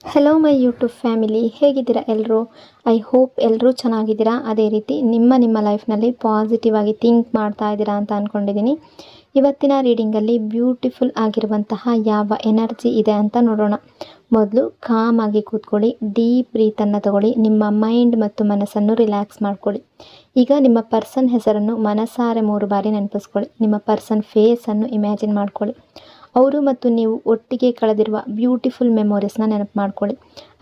Hello my YouTube family, ಹೇಗಿದ್ದೀರಾ ಎಲ್ಲರೂ? I hope ಎಲ್ಲರೂ ಚೆನ್ನಾಗಿದ್ದೀರಾ. ಅದೇ ರೀತಿ ನಿಮ್ಮ ಲೈಫ್ನಲ್ಲಿ ಪಾಸಿಟಿವ್ ಆಗಿ ಥಿಂಕ್ ಮಾಡ್ತಾ ಇದ್ದೀರಾ ಅಂತ ಅಂದ್ಕೊಂಡಿದ್ದೀನಿ. ಇವತ್ತಿನ ರೀಡಿಂಗಲ್ಲಿ ಬ್ಯೂಟಿಫುಲ್ ಆಗಿರುವಂತಹ ಯಾವ ಎನರ್ಜಿ ಇದೆ ಅಂತ ನೋಡೋಣ. ಮೊದಲು ಕಾಮ್ ಆಗಿ ಕೂತ್ಕೊಳ್ಳಿ, ಡೀಪ್ ಬ್ರೀತನ್ನು ತಗೊಳ್ಳಿ, ನಿಮ್ಮ ಮೈಂಡ್ ಮತ್ತು ಮನಸ್ಸನ್ನು ರಿಲ್ಯಾಕ್ಸ್ ಮಾಡ್ಕೊಳ್ಳಿ. ಈಗ ನಿಮ್ಮ ಪರ್ಸನ್ ಹೆಸರನ್ನು ಮನಸಾರೆ 3 ಬಾರಿ ನೆನಪಿಸ್ಕೊಳ್ಳಿ. ನಿಮ್ಮ ಪರ್ಸನ್ ಫೇಸನ್ನು ಇಮ್ಯಾಜಿನ್ ಮಾಡ್ಕೊಳ್ಳಿ. ಅವರು ಮತ್ತು ನೀವು ಒಟ್ಟಿಗೆ ಕಳೆದಿರುವ ಬ್ಯೂಟಿಫುಲ್ ಮೆಮೊರೀಸ್ನ ನೆನಪು ಮಾಡ್ಕೊಳ್ಳಿ.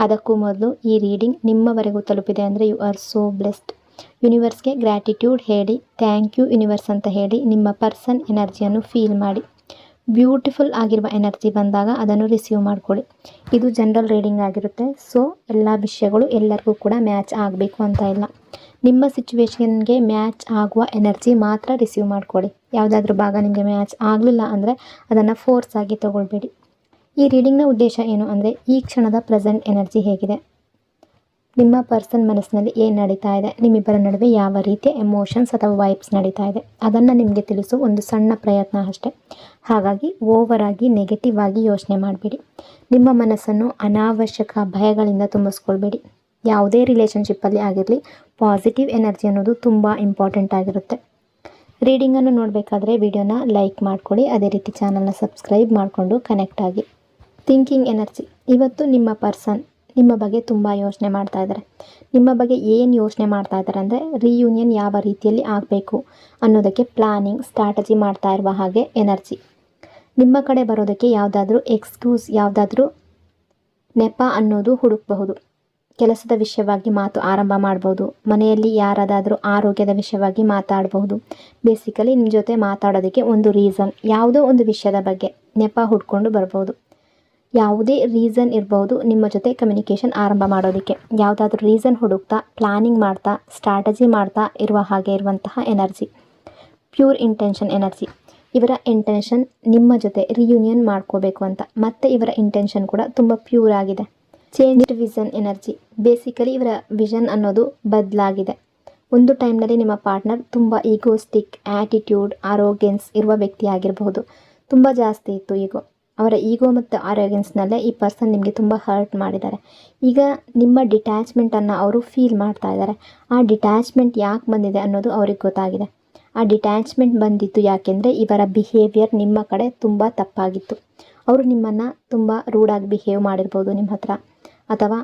ಅದಕ್ಕೂ ಮೊದಲು ಈ ರೀಡಿಂಗ್ ನಿಮ್ಮವರೆಗೂ ತಲುಪಿದೆ ಅಂದರೆ ಯು ಆರ್ ಸೋ ಬ್ಲೆಸ್ಡ್. ಯೂನಿವರ್ಸ್ಗೆ ಗ್ರ್ಯಾಟಿಟ್ಯೂಡ್ ಹೇಳಿ, ಥ್ಯಾಂಕ್ ಯು ಯೂನಿವರ್ಸ್ ಅಂತ ಹೇಳಿ ನಿಮ್ಮ ಪರ್ಸನ್ ಎನರ್ಜಿಯನ್ನು ಫೀಲ್ ಮಾಡಿ. ಬ್ಯೂಟಿಫುಲ್ ಆಗಿರುವ ಎನರ್ಜಿ ಬಂದಾಗ ಅದನ್ನು ರಿಸೀವ್ ಮಾಡ್ಕೊಳ್ಳಿ. ಇದು ಜನರಲ್ ರೀಡಿಂಗ್ ಆಗಿರುತ್ತೆ. ಸೊ ಎಲ್ಲ ವಿಷಯಗಳು ಎಲ್ಲರಿಗೂ ಕೂಡ ಮ್ಯಾಚ್ ಆಗಬೇಕು ಅಂತ ಇಲ್ಲ. ನಿಮ್ಮ ಸಿಚುವೇಶನ್ಗೆ ಮ್ಯಾಚ್ ಆಗುವ ಎನರ್ಜಿ ಮಾತ್ರ ರಿಸೀವ್ ಮಾಡ್ಕೊಳ್ಳಿ. ಯಾವುದಾದ್ರೂ ಭಾಗ ನಿಮಗೆ ಮ್ಯಾಚ್ ಆಗಲಿಲ್ಲ ಅಂದರೆ ಅದನ್ನು ಫೋರ್ಸ್ ಆಗಿ ತಗೊಳ್ಬೇಡಿ. ಈ ರೀಡಿಂಗ್ನ ಉದ್ದೇಶ ಏನು ಅಂದರೆ, ಈ ಕ್ಷಣದ ಪ್ರೆಸೆಂಟ್ ಎನರ್ಜಿ ಹೇಗಿದೆ, ನಿಮ್ಮ ಪರ್ಸನ್ ಮನಸ್ಸಿನಲ್ಲಿ ಏನು ನಡೀತಾ ಇದೆ, ನಿಮ್ಮಿಬ್ಬರ ನಡುವೆ ಯಾವ ರೀತಿಯ ಎಮೋಷನ್ಸ್ ಅಥವಾ ವೈಬ್ಸ್ ನಡೀತಾ ಇದೆ, ಅದನ್ನು ನಿಮಗೆ ತಿಳಿಸೋ ಒಂದು ಸಣ್ಣ ಪ್ರಯತ್ನ ಅಷ್ಟೇ. ಹಾಗಾಗಿ ಓವರ್ ಆಗಿ ನೆಗೆಟಿವ್ ಆಗಿ ಯೋಚನೆ ಮಾಡಬೇಡಿ. ನಿಮ್ಮ ಮನಸ್ಸನ್ನು ಅನಾವಶ್ಯಕ ಭಯಗಳಿಂದ ತುಂಬಿಸ್ಕೊಳ್ಬೇಡಿ. ಯಾವುದೇ ರಿಲೇಷನ್ಶಿಪ್ಪಲ್ಲಿ ಆಗಿರಲಿ, ಪಾಸಿಟಿವ್ ಎನರ್ಜಿ ಅನ್ನೋದು ತುಂಬ ಇಂಪಾರ್ಟೆಂಟ್ ಆಗಿರುತ್ತೆ. ರೀಡಿಂಗನ್ನು ನೋಡಬೇಕಾದ್ರೆ ವಿಡಿಯೋನ ಲೈಕ್ ಮಾಡ್ಕೊಳ್ಳಿ. ಅದೇ ರೀತಿ ಚಾನಲ್ನ ಸಬ್ಸ್ಕ್ರೈಬ್ ಮಾಡಿಕೊಂಡು ಕನೆಕ್ಟ್ ಆಗಿ. Thinking energy. ಇವತ್ತು ನಿಮ್ಮ ಪರ್ಸನ್ ನಿಮ್ಮ ಬಗ್ಗೆ ತುಂಬ ಯೋಚನೆ ಮಾಡ್ತಾ ಇದ್ದಾರೆ. ನಿಮ್ಮ ಬಗ್ಗೆ ಏನು ಯೋಚನೆ ಮಾಡ್ತಾ ಇದ್ದಾರೆ ಅಂದರೆ, ರಿಯೂನಿಯನ್ ಯಾವ ರೀತಿಯಲ್ಲಿ ಆಗಬೇಕು ಅನ್ನೋದಕ್ಕೆ ಪ್ಲಾನಿಂಗ್, ಸ್ಟ್ರಾಟಜಿ ಮಾಡ್ತಾ ಇರುವ ಹಾಗೆ ಎನರ್ಜಿ. ನಿಮ್ಮ ಕಡೆ ಬರೋದಕ್ಕೆ ಯಾವುದಾದ್ರೂ ಎಕ್ಸ್ಕ್ಯೂಸ್, ಯಾವುದಾದ್ರೂ ನೆಪ ಅನ್ನೋದು ಹುಡುಕಬಹುದು. ಕೆಲಸದ ವಿಷಯವಾಗಿ ಮಾತು ಆರಂಭ ಮಾಡ್ಬೋದು. ಮನೆಯಲ್ಲಿ ಯಾರಾದಾದರೂ ಆರೋಗ್ಯದ ವಿಷಯವಾಗಿ ಮಾತಾಡಬಹುದು. ಬೇಸಿಕಲಿ ನಿಮ್ಮ ಜೊತೆ ಮಾತಾಡೋದಕ್ಕೆ ಒಂದು ರೀಸನ್, ಯಾವುದೋ ಒಂದು ವಿಷಯದ ಬಗ್ಗೆ ನೆಪ ಹುಡ್ಕೊಂಡು ಬರ್ಬೋದು. ಯಾವುದೇ ರೀಸನ್ ಇರ್ಬೋದು ನಿಮ್ಮ ಜೊತೆ ಕಮ್ಯುನಿಕೇಷನ್ ಆರಂಭ ಮಾಡೋದಕ್ಕೆ. ಯಾವುದಾದ್ರೂ ರೀಸನ್ ಹುಡುಕ್ತಾ, ಪ್ಲಾನಿಂಗ್ ಮಾಡ್ತಾ, ಸ್ಟ್ರಾಟಜಿ ಮಾಡ್ತಾ ಇರುವ ಹಾಗೆ ಇರುವಂತಹ ಎನರ್ಜಿ. Pure intention energy. ಇವರ ಇಂಟೆನ್ಷನ್ ನಿಮ್ಮ ಜೊತೆ ರಿಯೂನಿಯನ್ ಮಾಡ್ಕೋಬೇಕು ಅಂತ. ಮತ್ತು ಇವರ ಇಂಟೆನ್ಷನ್ ಕೂಡ ತುಂಬ ಪ್ಯೂರ್ ಆಗಿದೆ. Changed vision energy. ಬೇಸಿಕಲಿ ಇವರ ವಿಷನ್ ಅನ್ನೋದು ಬದಲಾಗಿದೆ. ಒಂದು ಟೈಮ್ನಲ್ಲಿ ನಿಮ್ಮ ಪಾರ್ಟ್ನರ್ ತುಂಬ ಈಗೋಸ್ಟಿಕ್, ಆ್ಯಟಿಟ್ಯೂಡ್, ಆರೋಗ್ಯನ್ಸ್ ಇರುವ ವ್ಯಕ್ತಿ ಆಗಿರಬಹುದು. ತುಂಬ ಜಾಸ್ತಿ ಇತ್ತು ಈಗೋ. ಅವರ ಈಗೋ ಮತ್ತು ಆರೋಗ್ಯನ್ಸ್ನಲ್ಲೇ ಈ ಪರ್ಸನ್ ನಿಮಗೆ ತುಂಬ ಹರ್ಟ್ ಮಾಡಿದ್ದಾರೆ. ಈಗ ನಿಮ್ಮ ಡಿಟ್ಯಾಚ್ಮೆಂಟನ್ನು ಅವರು ಫೀಲ್ ಮಾಡ್ತಾ ಇದ್ದಾರೆ. ಆ ಡಿಟ್ಯಾಚ್ಮೆಂಟ್ ಯಾಕೆ ಬಂದಿದೆ ಅನ್ನೋದು ಅವ್ರಿಗೆ ಗೊತ್ತಾಗಿದೆ. ಆ ಡಿಟ್ಯಾಚ್ಮೆಂಟ್ ಬಂದಿತ್ತು ಯಾಕೆಂದರೆ ಇವರ ಬಿಹೇವಿಯರ್ ನಿಮ್ಮ ಕಡೆ ತುಂಬ ತಪ್ಪಾಗಿತ್ತು. ಅವರು ನಿಮ್ಮನ್ನು ತುಂಬ ರೂಡಾಗಿ ಬಿಹೇವ್ ಮಾಡಿರ್ಬೋದು ನಿಮ್ಮ ಹತ್ರ, ಅಥವಾ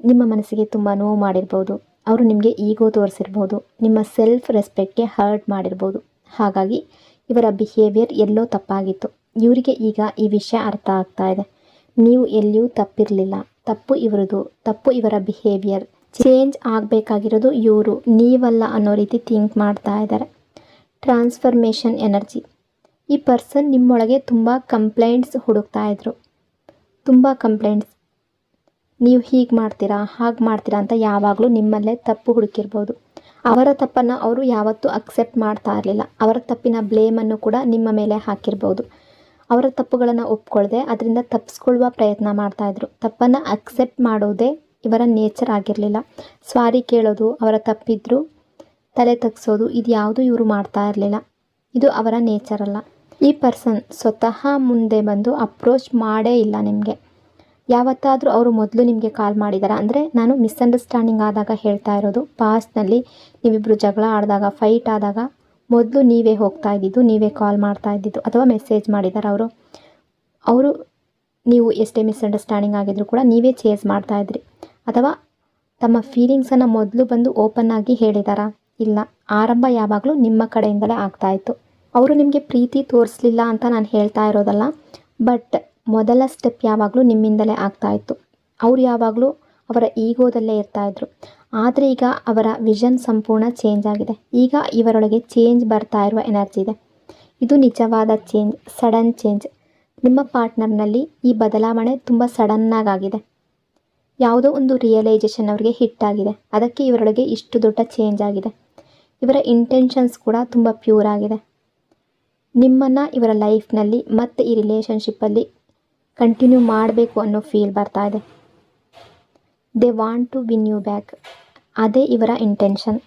ನಿಮ್ಮ ಮನಸ್ಸಿಗೆ ತುಂಬ ನೋವು ಮಾಡಿರ್ಬೋದು. ಅವರು ನಿಮಗೆ ಈಗೋ ತೋರಿಸಿರ್ಬೋದು, ನಿಮ್ಮ ಸೆಲ್ಫ್ ರೆಸ್ಪೆಕ್ಟ್ಗೆ ಹರ್ಟ್ ಮಾಡಿರ್ಬೋದು. ಹಾಗಾಗಿ ಇವರ ಬಿಹೇವಿಯರ್ ಎಲ್ಲೋ ತಪ್ಪಾಗಿತ್ತು. ಇವರಿಗೆ ಈಗ ಈ ವಿಷಯ ಅರ್ಥ ಆಗ್ತಾ ಇದೆ. ನೀವು ಎಲ್ಲಿಯೂ ತಪ್ಪಿರಲಿಲ್ಲ, ತಪ್ಪು ಇವರದು, ತಪ್ಪು ಇವರ ಬಿಹೇವಿಯರ್. ಚೇಂಜ್ ಆಗಬೇಕಾಗಿರೋದು ಇವರು, ನೀವಲ್ಲ ಅನ್ನೋ ರೀತಿ ಥಿಂಕ್ ಮಾಡ್ತಾ ಇದ್ದಾರೆ. Transformation energy. ಈ ಪರ್ಸನ್ ನಿಮ್ಮೊಳಗೆ ತುಂಬ ಕಂಪ್ಲೇಂಟ್ಸ್ ಹುಡುಕ್ತಾ ಇದ್ರು. ತುಂಬ ಕಂಪ್ಲೇಂಟ್ಸ್, ನೀವು ಹೀಗೆ ಮಾಡ್ತೀರಾ, ಹಾಗೆ ಮಾಡ್ತೀರಾ ಅಂತ ಯಾವಾಗಲೂ ನಿಮ್ಮಲ್ಲೇ ತಪ್ಪು ಹುಡುಕಿರ್ಬೋದು. ಅವರ ತಪ್ಪನ್ನು ಅವರು ಯಾವತ್ತೂ ಅಕ್ಸೆಪ್ಟ್ ಮಾಡ್ತಾ ಇರಲಿಲ್ಲ. ಅವರ ತಪ್ಪಿನ ಬ್ಲೇಮನ್ನು ಕೂಡ ನಿಮ್ಮ ಮೇಲೆ ಹಾಕಿರ್ಬೋದು. ಅವರ ತಪ್ಪುಗಳನ್ನು ಒಪ್ಕೊಳ್ಳದೆ ಅದರಿಂದ ತಪ್ಪಿಸ್ಕೊಳ್ಳುವ ಪ್ರಯತ್ನ ಮಾಡ್ತಾಯಿದ್ರು. ತಪ್ಪನ್ನು ಅಕ್ಸೆಪ್ಟ್ ಮಾಡೋದೇ ಇವರ ನೇಚರ್ ಆಗಿರಲಿಲ್ಲ. ಸಾರಿ ಕೇಳೋದು, ಅವರ ತಪ್ಪಿದ್ರು ತಲೆ ತಗ್ಸೋದು, ಇದು ಯಾವುದೂ ಇವರು ಮಾಡ್ತಾ ಇರಲಿಲ್ಲ. ಇದು ಅವರ ನೇಚರ್ ಅಲ್ಲ. ಈ ಪರ್ಸನ್ ಸ್ವತಃ ಮುಂದೆ ಬಂದು ಅಪ್ರೋಚ್ ಮಾಡೇ ಇಲ್ಲ ನಿಮಗೆ. ಯಾವತ್ತಾದರೂ ಅವರು ಮೊದಲು ನಿಮಗೆ ಕಾಲ್ ಮಾಡಿದಾರ ಅಂದರೆ, ನಾನು ಮಿಸ್ಅಂಡರ್ಸ್ಟ್ಯಾಂಡಿಂಗ್ ಆದಾಗ ಹೇಳ್ತಾ ಇರೋದು, ಪಾಸ್ಟ್ನಲ್ಲಿ ನೀವಿಬ್ಬರು ಜಗಳ ಆಡಿದಾಗ, ಫೈಟ್ ಆದಾಗ ಮೊದಲು ನೀವೇ ಹೋಗ್ತಾ ಇದ್ದಿದ್ದು, ನೀವೇ ಕಾಲ್ ಮಾಡ್ತಾ ಇದ್ದಿದ್ದು, ಅಥವಾ ಮೆಸೇಜ್ ಮಾಡಿದ್ದಾರೆ ಅವರು ನೀವು ಎಷ್ಟೇ ಮಿಸ್ಅಂಡರ್ಸ್ಟ್ಯಾಂಡಿಂಗ್ ಆಗಿದ್ರು ಕೂಡ ನೀವೇ ಚೇಸ್ ಮಾಡ್ತಾಯಿದ್ರಿ. ಅಥವಾ ತಮ್ಮ ಫೀಲಿಂಗ್ಸನ್ನು ಮೊದಲು ಬಂದು ಓಪನ್ ಆಗಿ ಹೇಳಿದಾರಾ? ಇಲ್ಲ. ಆರಂಭ ಯಾವಾಗಲೂ ನಿಮ್ಮ ಕಡೆಯಿಂದಲೇ ಆಗ್ತಾಯಿತ್ತು. ಅವರು ನಿಮಗೆ ಪ್ರೀತಿ ತೋರಿಸಲಿಲ್ಲ ಅಂತ ನಾನು ಹೇಳ್ತಾ ಇರೋದಲ್ಲ, ಬಟ್ ಮೊದಲ ಸ್ಟೆಪ್ ಯಾವಾಗಲೂ ನಿಮ್ಮಿಂದಲೇ ಆಗ್ತಾಯಿತ್ತು. ಅವರು ಯಾವಾಗಲೂ ಅವರ ಈಗೋದಲ್ಲೇ ಇರ್ತಾಯಿದ್ರು. ಆದರೆ ಈಗ ಅವರ ವಿಷನ್ ಸಂಪೂರ್ಣ ಚೇಂಜ್ ಆಗಿದೆ. ಈಗ ಇವರೊಳಗೆ ಚೇಂಜ್ ಬರ್ತಾ ಇರುವ ಎನರ್ಜಿ ಇದೆ. ಇದು ನಿಜವಾದ ಚೇಂಜ್, ಸಡನ್ ಚೇಂಜ್. ನಿಮ್ಮ ಪಾರ್ಟ್ನರ್ನಲ್ಲಿ ಈ ಬದಲಾವಣೆ ತುಂಬ ಸಡನ್ನಾಗಿದೆ. ಯಾವುದೋ ಒಂದು ರಿಯಲೈಸೇಷನ್ ಅವರಿಗೆ ಹಿಟ್ ಆಗಿದೆ. ಅದಕ್ಕೆ ಇವರೊಳಗೆ ಇಷ್ಟು ದೊಡ್ಡ ಚೇಂಜ್ ಆಗಿದೆ. ಇವರ ಇಂಟೆನ್ಷನ್ಸ್ ಕೂಡ ತುಂಬ ಪ್ಯೂರ್ ಆಗಿದೆ. ನಿಮ್ಮನ್ನು ಇವರ ಲೈಫ್ನಲ್ಲಿ ಮತ್ತು ಈ ರಿಲೇಷನ್ಶಿಪ್ಪಲ್ಲಿ ಕಂಟಿನ್ಯೂ ಮಾಡಬೇಕು ಅನ್ನೋ ಫೀಲ್ ಬರ್ತಾ ಇದೆ. They want to win you back, ಅದೇ ಇವರ ಇಂಟೆನ್ಷನ್.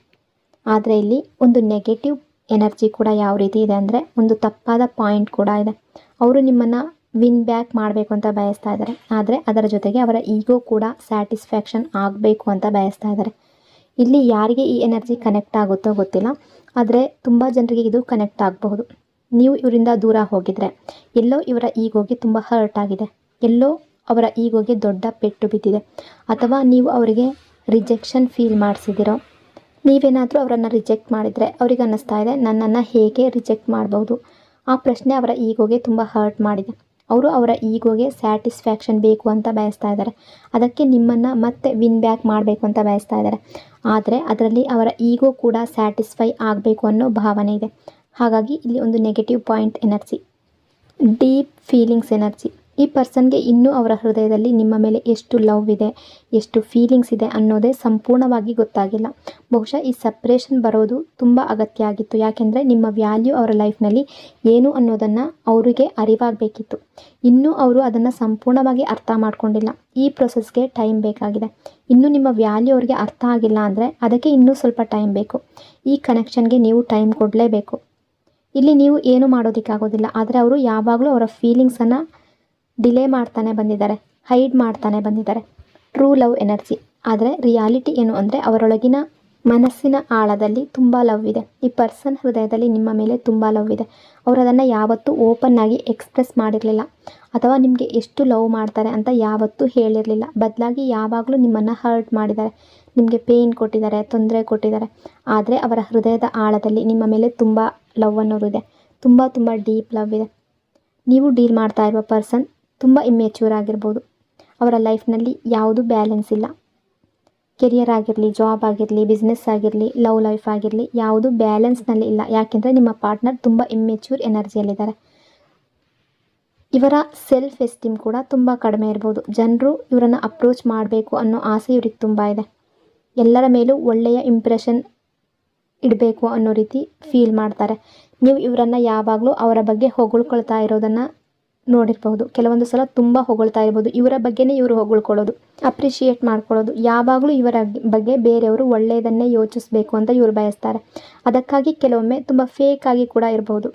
ಆದರೆ ಇಲ್ಲಿ ಒಂದು ನೆಗೆಟಿವ್ ಎನರ್ಜಿ ಕೂಡ ಯಾವ ರೀತಿ ಇದೆ ಅಂದರೆ, ಒಂದು ತಪ್ಪಾದ ಪಾಯಿಂಟ್ ಕೂಡ ಇದೆ. ಅವರು ನಿಮ್ಮನ್ನು ವಿನ್ ಬ್ಯಾಕ್ ಮಾಡಬೇಕು ಅಂತ ಬಯಸ್ತಾ ಇದ್ದಾರೆ. ಆದರೆ ಅದರ ಜೊತೆಗೆ ಅವರ ಈಗೋ ಕೂಡ ಸ್ಯಾಟಿಸ್ಫ್ಯಾಕ್ಷನ್ ಆಗಬೇಕು ಅಂತ ಬಯಸ್ತಾ ಇದ್ದಾರೆ. ಇಲ್ಲಿ ಯಾರಿಗೆ ಈ ಎನರ್ಜಿ ಕನೆಕ್ಟ್ ಆಗುತ್ತೋ ಗೊತ್ತಿಲ್ಲ, ಆದರೆ ತುಂಬ ಜನರಿಗೆ ಇದು ಕನೆಕ್ಟ್ ಆಗಬಹುದು. ನೀವು ಇವರಿಂದ ದೂರ ಹೋಗಿದ್ರೆ, ಎಲ್ಲೋ ಇವರ ಈಗೋಗೆ ತುಂಬ ಹರ್ಟ್ ಆಗಿದೆ, ಎಲ್ಲೋ ಅವರ ಈಗೋಗೆ ದೊಡ್ಡ ಪೆಟ್ಟು ಬಿದ್ದಿದೆ, ಅಥವಾ ನೀವು ಅವರಿಗೆ ರಿಜೆಕ್ಷನ್ ಫೀಲ್ ಮಾಡಿಸಿದಿರೋ. ನೀವೇನಾದರೂ ಅವರನ್ನು ರಿಜೆಕ್ಟ್ ಮಾಡಿದರೆ ಅವ್ರಿಗೆ ಅನ್ನಿಸ್ತಾ ಇದೆ, ನನ್ನನ್ನು ಹೇಗೆ ರಿಜೆಕ್ಟ್ ಮಾಡ್ಬೋದು. ಆ ಪ್ರಶ್ನೆ ಅವರ ಈಗೋಗೆ ತುಂಬ ಹರ್ಟ್ ಮಾಡಿದೆ. ಅವರು ಅವರ ಈಗೋಗೆ ಸ್ಯಾಟಿಸ್ಫ್ಯಾಕ್ಷನ್ ಬೇಕು ಅಂತ ಬಯಸ್ತಾ ಇದ್ದಾರೆ. ಅದಕ್ಕೆ ನಿಮ್ಮನ್ನು ಮತ್ತೆ ವಿನ್ ಬ್ಯಾಕ್ ಮಾಡಬೇಕು ಅಂತ ಬಯಸ್ತಾ ಇದ್ದಾರೆ. ಆದರೆ ಅದರಲ್ಲಿ ಅವರ ಈಗೋ ಕೂಡ ಸ್ಯಾಟಿಸ್ಫೈ ಆಗಬೇಕು ಅನ್ನೋ ಭಾವನೆ ಇದೆ. ಹಾಗಾಗಿ ಇಲ್ಲಿ ಒಂದು negative point energy, deep feelings energy. ಈ ಪರ್ಸನ್ಗೆ ಇನ್ನೂ ಅವರ ಹೃದಯದಲ್ಲಿ ನಿಮ್ಮ ಮೇಲೆ ಎಷ್ಟು ಲವ್ ಇದೆ, ಎಷ್ಟು ಫೀಲಿಂಗ್ಸ್ ಇದೆ ಅನ್ನೋದೇ ಸಂಪೂರ್ಣವಾಗಿ ಗೊತ್ತಾಗಿಲ್ಲ. ಬಹುಶಃ ಈ ಸಪ್ರೇಷನ್ ಬರೋದು ತುಂಬ ಅಗತ್ಯ ಆಗಿತ್ತು. ಯಾಕೆಂದರೆ ನಿಮ್ಮ ವ್ಯಾಲ್ಯೂ ಅವರ ಲೈಫ್ನಲ್ಲಿ ಏನು ಅನ್ನೋದನ್ನು ಅವರಿಗೆ ಅರಿವಾಗಬೇಕಿತ್ತು. ಇನ್ನೂ ಅವರು ಅದನ್ನು ಸಂಪೂರ್ಣವಾಗಿ ಅರ್ಥ ಮಾಡ್ಕೊಂಡಿಲ್ಲ. ಈ ಪ್ರೊಸೆಸ್ಗೆ ಟೈಮ್ ಬೇಕಾಗಿದೆ. ಇನ್ನೂ ನಿಮ್ಮ ವ್ಯಾಲ್ಯೂ ಅವರಿಗೆ ಅರ್ಥ ಆಗಿಲ್ಲ ಅಂದರೆ ಅದಕ್ಕೆ ಇನ್ನೂ ಸ್ವಲ್ಪ ಟೈಮ್ ಬೇಕು. ಈ ಕನೆಕ್ಷನ್ಗೆ ನೀವು ಟೈಮ್ ಕೊಡಲೇಬೇಕು. ಇಲ್ಲಿ ನೀವು ಏನು ಮಾಡೋದಕ್ಕಾಗೋದಿಲ್ಲ, ಆದರೆ ಅವರು ಯಾವಾಗಲೂ ಅವರ ಫೀಲಿಂಗ್ಸನ್ನು ಡಿಲೇ ಮಾಡ್ತಾನೆ ಬಂದಿದ್ದಾರೆ, ಹೈಡ್ ಮಾಡ್ತಾನೆ ಬಂದಿದ್ದಾರೆ. True love energy. ಆದರೆ ರಿಯಾಲಿಟಿ ಏನು ಅಂದರೆ ಅವರೊಳಗಿನ ಮನಸ್ಸಿನ ಆಳದಲ್ಲಿ ತುಂಬ ಲವ್ ಇದೆ. ಈ ಪರ್ಸನ್ ಹೃದಯದಲ್ಲಿ ನಿಮ್ಮ ಮೇಲೆ ತುಂಬ ಲವ್ ಇದೆ. ಅವರು ಅದನ್ನು ಯಾವತ್ತೂ ಓಪನ್ ಆಗಿ ಎಕ್ಸ್ಪ್ರೆಸ್ ಮಾಡಿರಲಿಲ್ಲ, ಅಥವಾ ನಿಮಗೆ ಎಷ್ಟು ಲವ್ ಮಾಡ್ತಾರೆ ಅಂತ ಯಾವತ್ತೂ ಹೇಳಿರಲಿಲ್ಲ. ಬದಲಾಗಿ ಯಾವಾಗಲೂ ನಿಮ್ಮನ್ನು ಹರ್ಟ್ ಮಾಡಿದ್ದಾರೆ, ನಿಮಗೆ ಪೇಯ್ನ್ ಕೊಟ್ಟಿದ್ದಾರೆ, ತೊಂದರೆ ಕೊಟ್ಟಿದ್ದಾರೆ. ಆದರೆ ಅವರ ಹೃದಯದ ಆಳದಲ್ಲಿ ನಿಮ್ಮ ಮೇಲೆ ತುಂಬ ಲವ್ ಅನ್ನೋದು ಇದೆ, ತುಂಬ ಡೀಪ್ ಲವ್ ಇದೆ. ನೀವು ಡೀಲ್ ಮಾಡ್ತಾ ಇರುವ ಪರ್ಸನ್ ತುಂಬ ಇಮ್ಮೆಚ್ಯೂರ್ ಆಗಿರ್ಬೋದು. ಅವರ ಲೈಫ್ನಲ್ಲಿ ಯಾವುದು ಬ್ಯಾಲೆನ್ಸ್ ಇಲ್ಲ. ಕೆರಿಯರ್ ಆಗಿರಲಿ, ಜಾಬ್ ಆಗಿರಲಿ, ಬಿಸ್ನೆಸ್ ಆಗಿರಲಿ, ಲವ್ ಲೈಫ್ ಆಗಿರಲಿ, ಯಾವುದು ಬ್ಯಾಲೆನ್ಸ್ನಲ್ಲಿ ಇಲ್ಲ. ಯಾಕೆಂದರೆ ನಿಮ್ಮ ಪಾರ್ಟ್ನರ್ ತುಂಬ ಇಮ್ಮೆಚ್ಯೂರ್ ಎನರ್ಜಿಯಲ್ಲಿದ್ದಾರೆ. ಇವರ ಸೆಲ್ಫ್ ಎಸ್ಟೀಮ್ ಕೂಡ ತುಂಬ ಕಡಿಮೆ ಇರ್ಬೋದು. ಜನರು ಇವರನ್ನು ಅಪ್ರೋಚ್ ಮಾಡಬೇಕು ಅನ್ನೋ ಆಸೆ ಇವ್ರಿಗೆ ತುಂಬ ಇದೆ. ಎಲ್ಲರ ಮೇಲೂ ಒಳ್ಳೆಯ ಇಂಪ್ರೆಷನ್ ಇಡಬೇಕು ಅನ್ನೋ ರೀತಿ ಫೀಲ್ ಮಾಡ್ತಾರೆ. ನೀವು ಇವರನ್ನು ಯಾವಾಗಲೂ ಅವರ ಬಗ್ಗೆ ಹೊಗಳ್ಕೊಳ್ತಾ ಇರೋದನ್ನು ನೋಡಿರ್ಬೋದು. ಕೆಲವೊಂದು ಸಲ ತುಂಬ ಹೊಗಳ್ತಾ ಇರ್ಬೋದು. ಇವರ ಬಗ್ಗೆನೇ ಇವರು ಹೊಗಳ್ಕೊಳ್ಳೋದು, ಅಪ್ರಿಷಿಯೇಟ್ ಮಾಡ್ಕೊಳ್ಳೋದು. ಯಾವಾಗಲೂ ಇವರ ಬಗ್ಗೆ ಬೇರೆಯವರು ಒಳ್ಳೆಯದನ್ನೇ ಯೋಚಿಸಬೇಕು ಅಂತ ಇವರು ಬಯಸ್ತಾರೆ. ಅದಕ್ಕಾಗಿ ಕೆಲವೊಮ್ಮೆ ತುಂಬ ಫೇಕ್ ಆಗಿ ಕೂಡ ಇರ್ಬೋದು.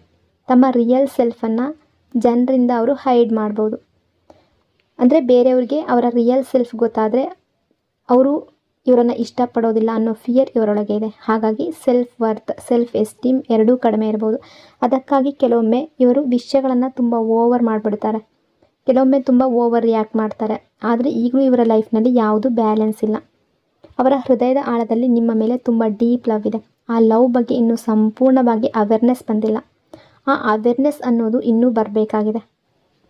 ತಮ್ಮ ರಿಯಲ್ ಸೆಲ್ಫನ್ನು ಜನರಿಂದ ಅವರು ಹೈಡ್ ಮಾಡ್ಬೋದು. ಅಂದರೆ ಬೇರೆಯವ್ರಿಗೆ ಅವರ ರಿಯಲ್ ಸೆಲ್ಫ್ ಗೊತ್ತಾದರೆ ಅವರು ಇವರನ್ನು ಇಷ್ಟಪಡೋದಿಲ್ಲ ಅನ್ನೋ ಫಿಯರ್ ಇವರೊಳಗೆ ಇದೆ. ಹಾಗಾಗಿ ಸೆಲ್ಫ್ ವರ್ತ್, ಸೆಲ್ಫ್ ಎಸ್ಟೀಮ್ ಎರಡೂ ಕಡಿಮೆ ಇರ್ಬೋದು. ಅದಕ್ಕಾಗಿ ಕೆಲವೊಮ್ಮೆ ಇವರು ವಿಷಯಗಳನ್ನು ತುಂಬ ಓವರ್ ಮಾಡಿಬಿಡ್ತಾರೆ, ಕೆಲವೊಮ್ಮೆ ತುಂಬ ಓವರ್ ರಿಯಾಕ್ಟ್ ಮಾಡ್ತಾರೆ. ಆದರೆ ಈಗಲೂ ಇವರ ಲೈಫ್ನಲ್ಲಿ ಯಾವುದೂ ಬ್ಯಾಲೆನ್ಸ್ ಇಲ್ಲ. ಅವರ ಹೃದಯದ ಆಳದಲ್ಲಿ ನಿಮ್ಮ ಮೇಲೆ ತುಂಬ ಡೀಪ್ ಲವ್ ಇದೆ. ಆ ಲವ್ ಬಗ್ಗೆ ಇನ್ನೂ ಸಂಪೂರ್ಣವಾಗಿ ಅವೇರ್ನೆಸ್ ಬಂದಿಲ್ಲ. ಆ ಅವೇರ್ನೆಸ್ ಅನ್ನೋದು ಇನ್ನೂ ಬರಬೇಕಾಗಿದೆ.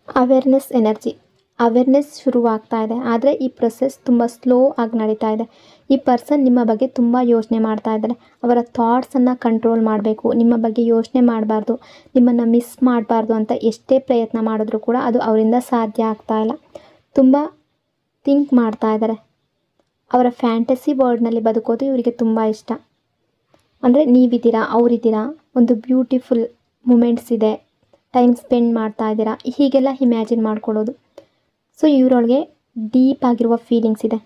ಅವೇರ್ನೆಸ್ ಎನರ್ಜಿ, ಅವೇರ್ನೆಸ್ ಶುರುವಾಗ್ತಾ ಇದೆ. ಆದರೆ ಈ ಪ್ರೊಸೆಸ್ ತುಂಬ ಸ್ಲೋ ಆಗಿ ನಡೀತಾ ಇದೆ. ಈ ಪರ್ಸನ್ ನಿಮ್ಮ ಬಗ್ಗೆ ತುಂಬ ಯೋಚನೆ ಮಾಡ್ತಾ ಇದ್ದಾರೆ. ಅವರ ಥಾಟ್ಸನ್ನು ಕಂಟ್ರೋಲ್ ಮಾಡಬೇಕು, ನಿಮ್ಮ ಬಗ್ಗೆ ಯೋಚನೆ ಮಾಡಬಾರ್ದು, ನಿಮ್ಮನ್ನು ಮಿಸ್ ಮಾಡಬಾರ್ದು ಅಂತ ಎಷ್ಟೇ ಪ್ರಯತ್ನ ಮಾಡಿದ್ರೂ ಕೂಡ ಅದು ಅವರಿಂದ ಸಾಧ್ಯ ಆಗ್ತಾ ಇಲ್ಲ. ತುಂಬ ಥಿಂಕ್ ಮಾಡ್ತಾ ಇದ್ದಾರೆ. ಅವರ ಫ್ಯಾಂಟಸಿ ವರ್ಲ್ಡ್ನಲ್ಲಿ ಬದುಕೋದು ಇವರಿಗೆ ತುಂಬ ಇಷ್ಟ. ಅಂದರೆ ನೀವಿದ್ದೀರಾ, ಅವರಿದ್ದೀರಾ, ಒಂದು ಬ್ಯೂಟಿಫುಲ್ ಮೂಮೆಂಟ್ಸ್ ಇದೆ, ಟೈಮ್ ಸ್ಪೆಂಡ್ ಮಾಡ್ತಾ ಇದ್ದೀರಾ, ಹೀಗೆಲ್ಲ ಇಮ್ಯಾಜಿನ್ ಮಾಡ್ಕೊಳ್ಳೋದು. ಸೊ ಇವರೊಳಗೆ ಡೀಪ್ ಆಗಿರುವ ಫೀಲಿಂಗ್ಸ್ ಇದೆ.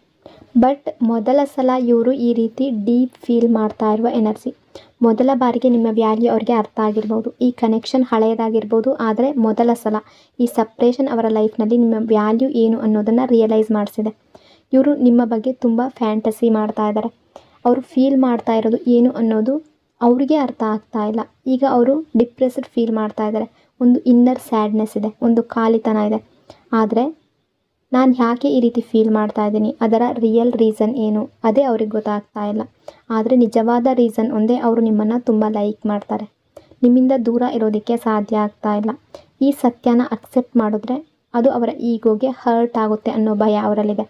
ಬಟ್ ಮೊದಲ ಸಲ ಇವರು ಈ ರೀತಿ ಡೀಪ್ ಫೀಲ್ ಮಾಡ್ತಾ ಇರುವ ಎನರ್ಜಿ. ಮೊದಲ ಬಾರಿಗೆ ನಿಮ್ಮ ವ್ಯಾಲ್ಯೂ ಅವ್ರಿಗೆ ಅರ್ಥ ಆಗಿರ್ಬೋದು. ಈ ಕನೆಕ್ಷನ್ ಹಳೆಯದಾಗಿರ್ಬೋದು, ಆದರೆ ಮೊದಲ ಸಲ ಈ ಸಪ್ರೇಷನ್ ಅವರ ಲೈಫ್ನಲ್ಲಿ ನಿಮ್ಮ ವ್ಯಾಲ್ಯೂ ಏನು ಅನ್ನೋದನ್ನು ರಿಯಲೈಸ್ ಮಾಡಿಸಿದೆ. ಇವರು ನಿಮ್ಮ ಬಗ್ಗೆ ತುಂಬ ಫ್ಯಾಂಟಸಿ ಮಾಡ್ತಾ ಇದ್ದಾರೆ. ಅವರು ಫೀಲ್ ಮಾಡ್ತಾ ಇರೋದು ಏನು ಅನ್ನೋದು ಅವರಿಗೆ ಅರ್ಥ ಆಗ್ತಾ ಇಲ್ಲ. ಈಗ ಅವರು ಡಿಪ್ರೆಸ್ಡ್ ಫೀಲ್ ಮಾಡ್ತಾ ಇದ್ದಾರೆ. ಒಂದು ಇನ್ನರ್ ಸ್ಯಾಡ್ನೆಸ್ ಇದೆ, ಒಂದು ಖಾಲಿತನ ಇದೆ. ಆದರೆ ನಾನು ಯಾಕೆ ಈ ರೀತಿ ಫೀಲ್ ಮಾಡ್ತಾ ಇದ್ದೀನಿ, ಅದರ ರಿಯಲ್ ರೀಸನ್ ಏನು, ಅದೇ ಅವ್ರಿಗೆ ಗೊತ್ತಾಗ್ತಾ ಇಲ್ಲ. ಆದರೆ ನಿಜವಾದ ರೀಸನ್ ಒಂದೇ, ಅವರು ನಿಮ್ಮನ್ನು ತುಂಬ ಲೈಕ್ ಮಾಡ್ತಾರೆ, ನಿಮ್ಮಿಂದ ದೂರ ಇರೋದಕ್ಕೆ ಸಾಧ್ಯ ಆಗ್ತಾ ಇಲ್ಲ. ಈ ಸತ್ಯನ ಅಕ್ಸೆಪ್ಟ್ ಮಾಡಿದ್ರೆ ಅದು ಅವರ ಈಗೋಗೆ ಹರ್ಟ್ ಆಗುತ್ತೆ ಅನ್ನೋ ಭಯ ಅವರಲ್ಲಿದೆ.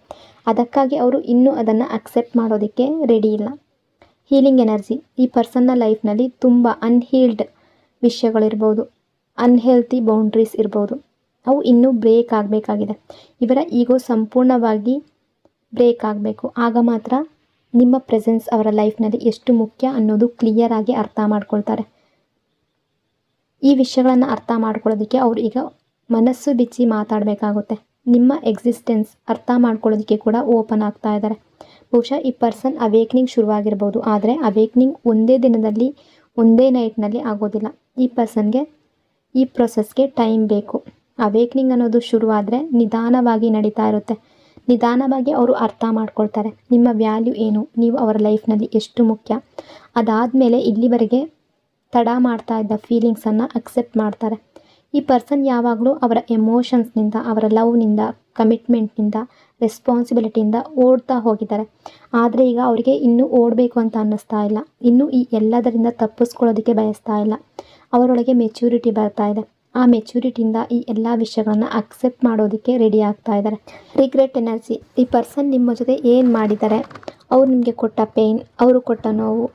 ಅದಕ್ಕಾಗಿ ಅವರು ಇನ್ನೂ ಅದನ್ನು ಅಕ್ಸೆಪ್ಟ್ ಮಾಡೋದಕ್ಕೆ ರೆಡಿ ಇಲ್ಲ. Healing energy. ಈ ಪರ್ಸನ್ನ ಲೈಫ್ನಲ್ಲಿ ತುಂಬ ಅನ್ಹೀಲ್ಡ್ ವಿಷಯಗಳಿರ್ಬೋದು, ಅನ್ಹೆಲ್ತಿ ಬೌಂಡ್ರೀಸ್ ಇರ್ಬೋದು. ಅವು ಇನ್ನೂ ಬ್ರೇಕ್ ಆಗಬೇಕಾಗಿದೆ. ಇವರ ಈಗೋ ಸಂಪೂರ್ಣವಾಗಿ ಬ್ರೇಕ್ ಆಗಬೇಕು. ಆಗ ಮಾತ್ರ ನಿಮ್ಮ ಪ್ರೆಸೆನ್ಸ್ ಅವರ ಲೈಫ್ನಲ್ಲಿ ಎಷ್ಟು ಮುಖ್ಯ ಅನ್ನೋದು ಕ್ಲಿಯರ್ ಆಗಿ ಅರ್ಥ ಮಾಡ್ಕೊಳ್ತಾರೆ. ಈ ವಿಷಯಗಳನ್ನು ಅರ್ಥ ಮಾಡ್ಕೊಳ್ಳೋದಕ್ಕೆ ಅವರು ಈಗ ಮನಸ್ಸು ಬಿಚ್ಚಿ ಮಾತಾಡಬೇಕಾಗುತ್ತೆ. ನಿಮ್ಮ ಎಕ್ಸಿಸ್ಟೆನ್ಸ್ ಅರ್ಥ ಮಾಡ್ಕೊಳ್ಳೋದಕ್ಕೆ ಕೂಡ ಓಪನ್ ಆಗ್ತಾ ಇದ್ದಾರೆ. ಬಹುಶಃ ಈ ಪರ್ಸನ್ ಅವೇಕ್ನಿಂಗ್ ಶುರುವಾಗಿರ್ಬೋದು, ಆದರೆ ಅವೇಕ್ನಿಂಗ್ ಒಂದೇ ದಿನದಲ್ಲಿ, ಒಂದೇ ನೈಟ್ನಲ್ಲಿ ಆಗೋದಿಲ್ಲ. ಈ ಪರ್ಸನ್ಗೆ ಈ ಪ್ರೊಸೆಸ್ಗೆ ಟೈಮ್ ಬೇಕು. ಅವೇಕ್ನಿಂಗ್ ಅನ್ನೋದು ಶುರುವಾದರೆ ನಿಧಾನವಾಗಿ ನಡೀತಾ ಇರುತ್ತೆ. ನಿಧಾನವಾಗಿ ಅವರು ಅರ್ಥ ಮಾಡ್ಕೊಳ್ತಾರೆ ನಿಮ್ಮ ವ್ಯಾಲ್ಯೂ ಏನು, ನೀವು ಅವರ ಲೈಫ್ನಲ್ಲಿ ಎಷ್ಟು ಮುಖ್ಯ. ಅದಾದಮೇಲೆ ಇಲ್ಲಿವರೆಗೆ ತಡ ಮಾಡ್ತಾ ಇದ್ದ ಫೀಲಿಂಗ್ಸನ್ನು ಅಕ್ಸೆಪ್ಟ್ ಮಾಡ್ತಾರೆ. ಈ ಪರ್ಸನ್ ಯಾವಾಗಲೂ ಅವರ ಎಮೋಷನ್ಸ್ನಿಂದ, ಅವರ ಲವ್ನಿಂದ, ಕಮಿಟ್ಮೆಂಟ್ನಿಂದ, ರೆಸ್ಪಾನ್ಸಿಬಿಲಿಟಿಯಿಂದ ಓಡ್ತಾ ಹೋಗಿದ್ದಾರೆ. ಆದರೆ ಈಗ ಅವರಿಗೆ ಇನ್ನೂ ಓಡಬೇಕು ಅಂತ ಅನ್ನಿಸ್ತಾ ಇಲ್ಲ. ಇನ್ನೂ ಈ ಎಲ್ಲದರಿಂದ ತಪ್ಪಿಸ್ಕೊಳ್ಳೋದಕ್ಕೆ ಬಯಸ್ತಾ ಇಲ್ಲ. ಅವರೊಳಗೆ ಮೆಚ್ಯೂರಿಟಿ ಬರ್ತಾ ಇದೆ. ಆ ಮೆಚ್ಯೂರಿಟಿಯಿಂದ ಈ ಎಲ್ಲ ವಿಷಯಗಳನ್ನು ಅಕ್ಸೆಪ್ಟ್ ಮಾಡೋದಕ್ಕೆ ರೆಡಿ ಆಗ್ತಾ ಇದ್ದಾರೆ. Regret energy. ಈ ಪರ್ಸನ್ ನಿಮ್ಮ ಜೊತೆ ಏನು ಮಾಡಿದ್ದಾರೆ, ಅವ್ರು ನಿಮಗೆ ಕೊಟ್ಟ ಪೇಯ್ನ್, ಅವರು ಕೊಟ್ಟ ನೋವು,